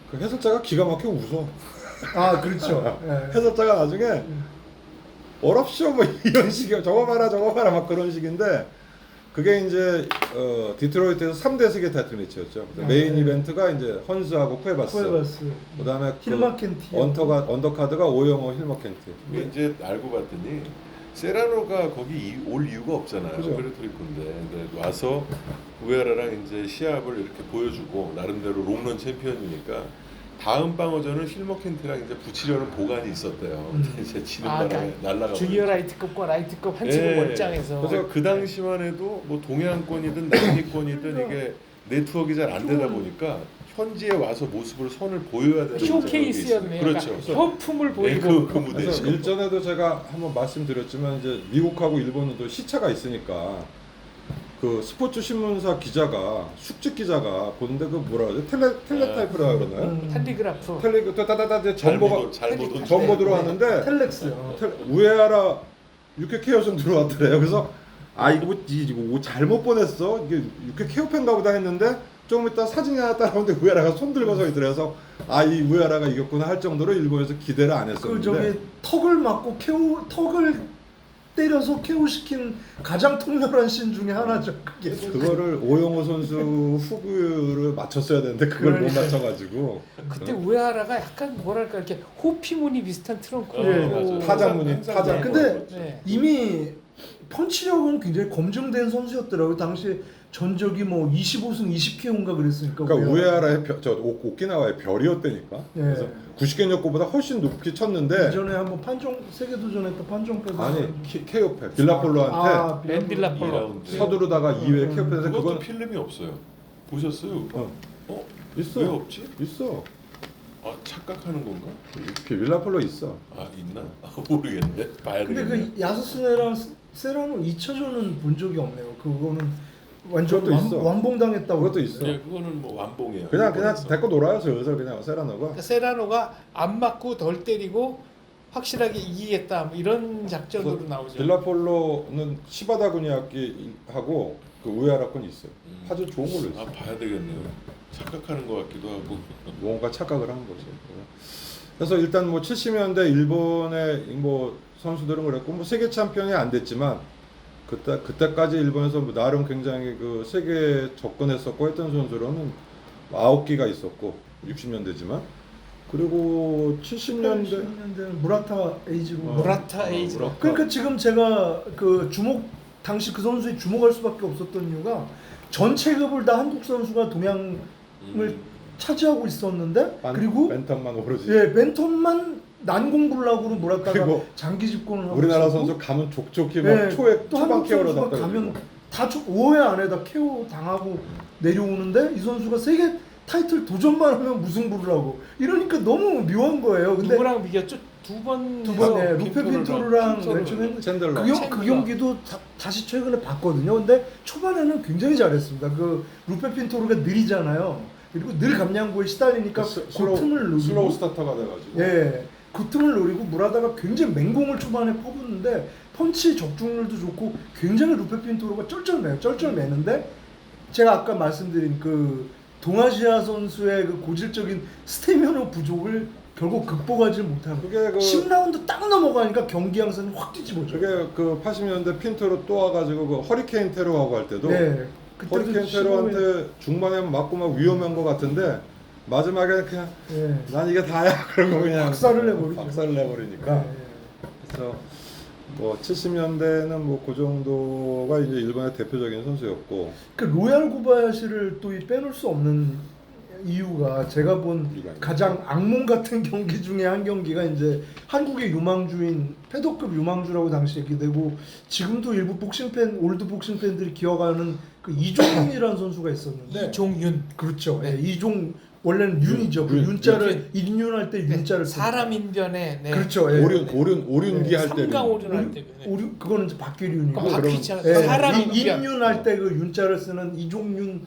그 해설자가 기가 막혀 웃어. 아 그렇죠 예. 해설자가 나중에 어랍쇼 뭐 이런 식이야. 저거 봐라 막 그런 식인데 그게 이제 디트로이트에서 3대 세계 타이틀 매치였죠. 메인 네. 이벤트가 이제 헌스하고 쿠에바스. 그다음에 힐마켄티 언더카드가 오영호 힐머켄티. 이게 이제 알고 봤더니 세라노가 거기 올 이유가 없잖아요. 그죠. 페르토리코인데 근데 와서 우에라랑 이제 시합을 이렇게 보여주고 나름대로 롱런 챔피언이니까 다음 방어전을 힐머켄티랑 이제 붙이려는 보관이 있었대요. 이제 지는 바람에 날라가. 주니어 라이트급과 라이트급 한 치고 멀짱해서 그래서 그 당시만 해도 뭐 동해안권이든 남미권이든 이게 네트워크가 잘 안 되다 보니까 현지에 와서 모습을 선을 보여야 되는 쇼케이스였네요. 그렇죠. 그러니까 협품을 네, 보이고 그 무대죠. 그래서 일전에도 제가 한번 말씀드렸지만 이제 미국하고 일본은 또 시차가 있으니까 그 스포츠 신문사 기자가 숙직 기자가 보는데 그 뭐라 그러죠? 텔레타이프라 그러나요? 텔리그라프. 텔레 따다다다 정보가 잘못 정보 들어왔는데 텔렉스요. 우에하라 UK 케어선 들어왔더래요. 그래서 아 이거 잘못 보냈어. 이게 UK 케어팬가 보다 했는데 조금 이따 사진이 하나 따라오는데 우에하라가 손 들고 서 있더래서 아 이 우에하라가 이겼구나 할 정도로 일본에서 기대를 안 그 했었는데 저기 턱을 맞고 턱을 때려서 KO 시킨 가장 통렬한 씬 중에 하나죠. 그게. 그거를 오영호 선수 후구를 맞췄어야 되는데 그걸 못 그러니까요. 맞춰가지고 그때 우에하라가 약간 뭐랄까 이렇게 호피무늬 비슷한 트렁크로 예, 맞아요. 타자무늬 타자. 근데 네. 이미 펀치력은 굉장히 검증된 선수였더라고요. 당시 전적이 뭐 25승 20KO인가 그랬으니까. 그러니까 우에하라의 오키나와의 별이었다니까. 예. 그래서 90개년고보다 훨씬 높게 쳤는데 이전에 한번 판정 세계도전했던 판정 빼고 아니 케오페 빌라폴로한테 벤 빌라폴로. 2라운드. 서두르다가 2회 케오페에서 그것도 그건 필름이 없어요. 보셨어요? 어? 있어. 왜 없지? 있어. 아 착각하는 건가? 빌라폴로 있어. 아 있나? 아, 모르겠네. 봐야 근데 되겠네. 그 야스스네랑 세라노 2차전은 본 적이 없네요. 그거는 완전 그것도 있어. 완봉당했다고. 그것도 있어. 네, 그거는 뭐 완봉이에요. 그냥 일본에서. 데리고 놀아요. 슬슬 그냥 세라노가. 그러니까 세라노가 안 맞고 덜 때리고 확실하게 이기겠다 뭐 이런 작전으로 나오죠. 빌라폴로는 시바다 군이하고 그 우에하라 건 있어요. 아주 좋은 걸로 있어. 아 봐야 되겠네요. 착각하는 것 같기도 하고. 뭔가 착각을 한 거죠. 그래서 일단 뭐 70년대 일본의 뭐 선수들은 그랬고 뭐 세계 챔피언이 안 됐지만 그때까지 일본에서 뭐 나름 굉장히 그 세계에 접근했었고 했던 선수로는 아오키가 있었고 60년대지만 그리고 70년대 70년대 무라타 에이지로. 무라타 에이지로. 그러니까 지금 제가 그 당시 그 선수에 주목할 수밖에 없었던 이유가 전 체급을 다 한국 선수가 동양을 차지하고 있었는데 그리고 벤턴만 오르지. 예 벤턴만 난공불락으로 무라타가 그리고 장기 집권을 하고 우리나라 있었고, 선수 가면 족족히 막 예, 초에 또 초반 한국 케어로 선수가 다 가면 떨어지고. 다 5회 안에다 KO 당하고 내려오는데 이 선수가 세계 타이틀 도전만 하면 무승부를 하고 이러니까 너무 묘한 거예요. 근데 누구랑 비겼죠? 두 번 루페 핀토르랑 맨 처음에 챈들러. 그 경기도 다시 최근에 봤거든요. 근데 초반에는 굉장히 잘했습니다. 그 루페 핀토르가 느리잖아요. 그리고 늘 감량구에 시달리니까 그 틈을 노리고 슬로우 스타터가 돼가지고. 예, 그 틈을 노리고 무라다가 굉장히 맹공을 초반에 퍼붓는데 펀치 적중률도 좋고 굉장히 루페 핀토르가 쩔쩔매는데 제가 아까 말씀드린 그 동아시아 선수의 그 고질적인 스태미너 부족을 결국 극복하지 못하고 그게 그 10라운드 딱 넘어가니까 경기 양상이 확 뒤집어져요. 저게 그 80년대 핀토로 또 와가지고 그 허리케인 테러하고 할 때도 네. 허리케인 테러한테 중반에 맞고 막 위험한 것 같은데 마지막에 그냥 예. 난 이게 다야 그러고 그냥 박살을 내버리죠. 박살을 내버리니까 예. 그래서 뭐 70년대는 뭐 그 정도가 이제 일본의 대표적인 선수였고 그 로얄 고바야시를 또 빼놓을 수 없는 이유가 제가 본 이유가 가장 악몽 같은 경기 중에 한 경기가 이제 한국의 유망주인 패더급 유망주라고 당시 얘기되고 지금도 일부 복싱 팬 올드 복싱 팬들이 기억하는 그 이종윤이라는 선수가 있었는데 이종윤. 그렇죠. 예, 이종 원래는 윤이죠. 그 윤. 윤자를 인윤할 때 윤자를 사람 인변에 네. 그렇죠. 예. 오륜기 할 때. 삼강 오륜할 때. 네. 그거는 이제 박규륜이고 그러니까 바뀌잖아. 예, 사람 인변. 인윤할 때 그 윤자를 쓰는 이종윤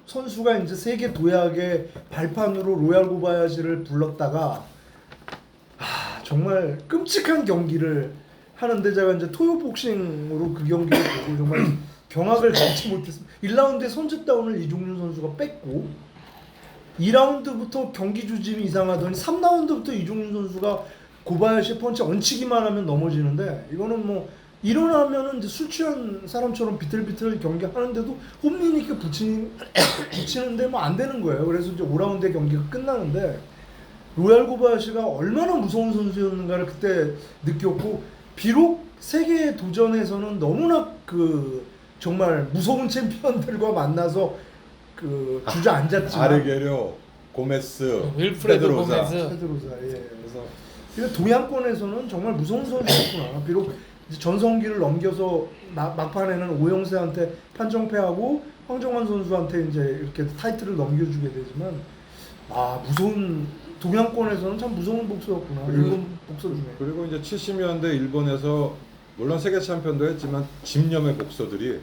선수가 이제 세계 도약의 발판으로 로얄 고바야시를 불렀다가 정말 끔찍한 경기를 하는데 제가 이제 토요 복싱으로 그 경기를 보고 정말 경악을 감지 못했습니다. 1라운드에 선제 다운을 이종윤 선수가 뺐고 2라운드부터 경기 주짐이 이상하더니 3라운드부터 이종윤 선수가 고바야시 펀치 얹히기만 하면 넘어지는데 이거는 뭐 일어나면은 이제 술 취한 사람처럼 비틀비틀 경기하는데도 홈리니까 붙이는데 뭐 안 되는 거예요. 그래서 이제 5라운드의 경기가 끝나는데 로얄 고바야시가 얼마나 무서운 선수였는가를 그때 느꼈고 비록 세계 도전에서는 너무나 그 정말 무서운 챔피언들과 만나서 그 주저앉았지만 아르게료, 고메스, 윌프레도 페드로사. 고메스. 페드로사 예. 그래서 근데 동양권에서는 정말 무서운 선수였구나. 비록 이제 전성기를 넘겨서 막판에는 오영세한테 판정패하고 황정환 선수한테 이제 이렇게 타이틀을 넘겨주게 되지만 무서운 동양권에서는 참 무서운 복서였구나. 일본 복서 중에. 그리고 이제 70년대 일본에서 물론 세계 챔피언도 했지만 집념의 복서들이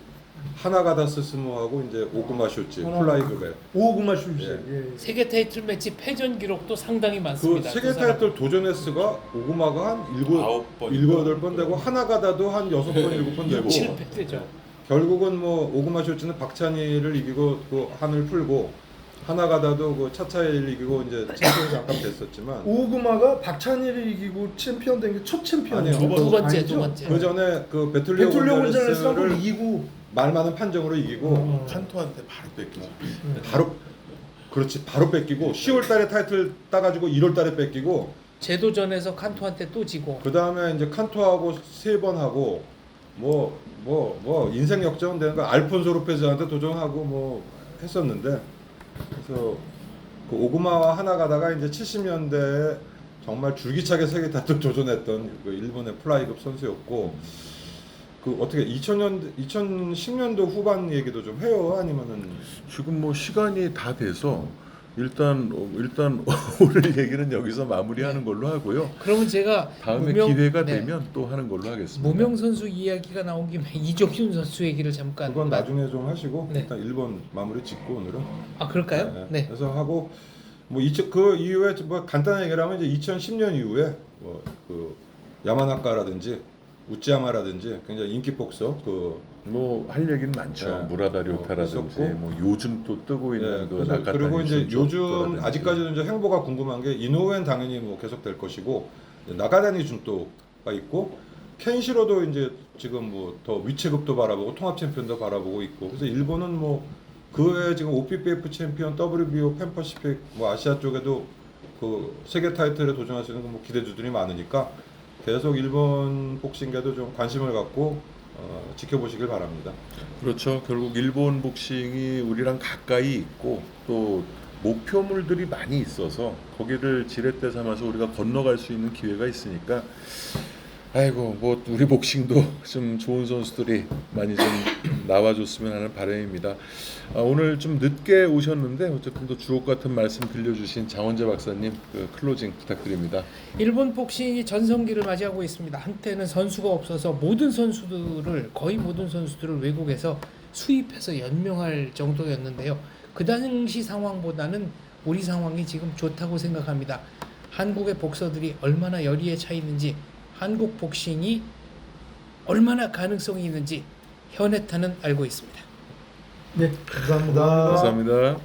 하나가다 스스무하고 이제 오구마 쇼지 플라이급에 오구마 슈지. 예. 예. 세계 타이틀 매치 패전 기록도 상당히 그 많습니다. 세계 두 사람. 타이틀 도전 횟수가 오구마가 한 7번 되고 하나가다도 한 6번 7번 되고 7패되죠. 결국은 뭐 오구마 쇼츠는 박찬희를 이기고 그 한을 풀고 하나가다도 그 차차이를 이기고 이제 챔피언 잠깐 됐었지만 오구마가 박찬희를 이기고 챔피언 된 게 첫 챔피언이에요. 아니요. 두 번째, 아니죠? 두 번째. 그 전에 그 베툴리오 베툴리오 곤잘레스를 곤잘레스를 이기고 말 많은 판정으로 이기고 칸토한테 바로 뺏기죠. 바로 뺏기고 10월달에 타이틀 따가지고 1월달에 뺏기고 제도전에서 칸토한테 또 지고 그 다음에 이제 칸토하고 3번 하고 뭐 인생 역전 되는 거 알폰소 로페즈한테 도전하고 뭐 했었는데 그래서 그 오구마와 하나가다가 이제 70년대에 정말 줄기차게 세계 타이틀 도전했던 그 일본의 플라이급 선수였고 그 어떻게 2010년도 후반 얘기도 좀 해요 아니면은 지금 뭐 시간이 다 돼서 일단 오늘 얘기는 여기서 마무리하는 걸로 하고요. 그러면 제가 다음에 기회가 되면 또 하는 걸로 하겠습니다. 무명 선수 이야기가 나온 김에 이적균 선수 얘기를 잠깐. 그건 나중에 좀 하시고 네. 일단 1번 마무리 짓고 오늘은 그럴까요? 네. 그래서 하고 뭐 그 이후에 뭐 간단한 얘기를 하면 이제 2010년 이후에 뭐 그 야마나카라든지 우찌야마라든지 굉장히 인기 복서 뭐 할 얘기는 많죠. 네. 무라다리오타라든지 있었고. 뭐 요즘 또 뜨고 있는 예, 그 그래서 나카타니 그리고 이제 신조 요즘 거라든지. 아직까지도 이제 행보가 궁금한 게 이노우엔 당연히 뭐 계속 될 것이고 나가다니 준또가 있고 켄시로도 이제 지금 뭐 더 위체급도 바라보고 통합 챔피언도 바라보고 있고 그래서 일본은 뭐 그 외에 지금 OPPF 챔피언, WBO, 팬퍼시픽 뭐 아시아 쪽에도 그 세계 타이틀에 도전할 수 있는 뭐 기대주들이 많으니까 계속 일본 복싱계도 좀 관심을 갖고 지켜보시길 바랍니다. 그렇죠. 결국 일본 복싱이 우리랑 가까이 있고 또 목표물들이 많이 있어서 거기를 지렛대 삼아서 우리가 건너갈 수 있는 기회가 있으니까 아이고 뭐 우리 복싱도 좀 좋은 선수들이 많이 좀 나와줬으면 하는 바람입니다. 오늘 좀 늦게 오셨는데 어쨌든 또 주옥 같은 말씀 들려주신 장원재 박사님 그 클로징 부탁드립니다. 일본 복싱이 전성기를 맞이하고 있습니다. 한때는 선수가 없어서 거의 모든 선수들을 외국에서 수입해서 연명할 정도였는데요. 그 당시 상황보다는 우리 상황이 지금 좋다고 생각합니다. 한국의 복서들이 얼마나 열의에 차 있는지, 한국 복싱이 얼마나 가능성이 있는지 현해탄은 알고 있습니다. 네, 감사합니다. 감사합니다.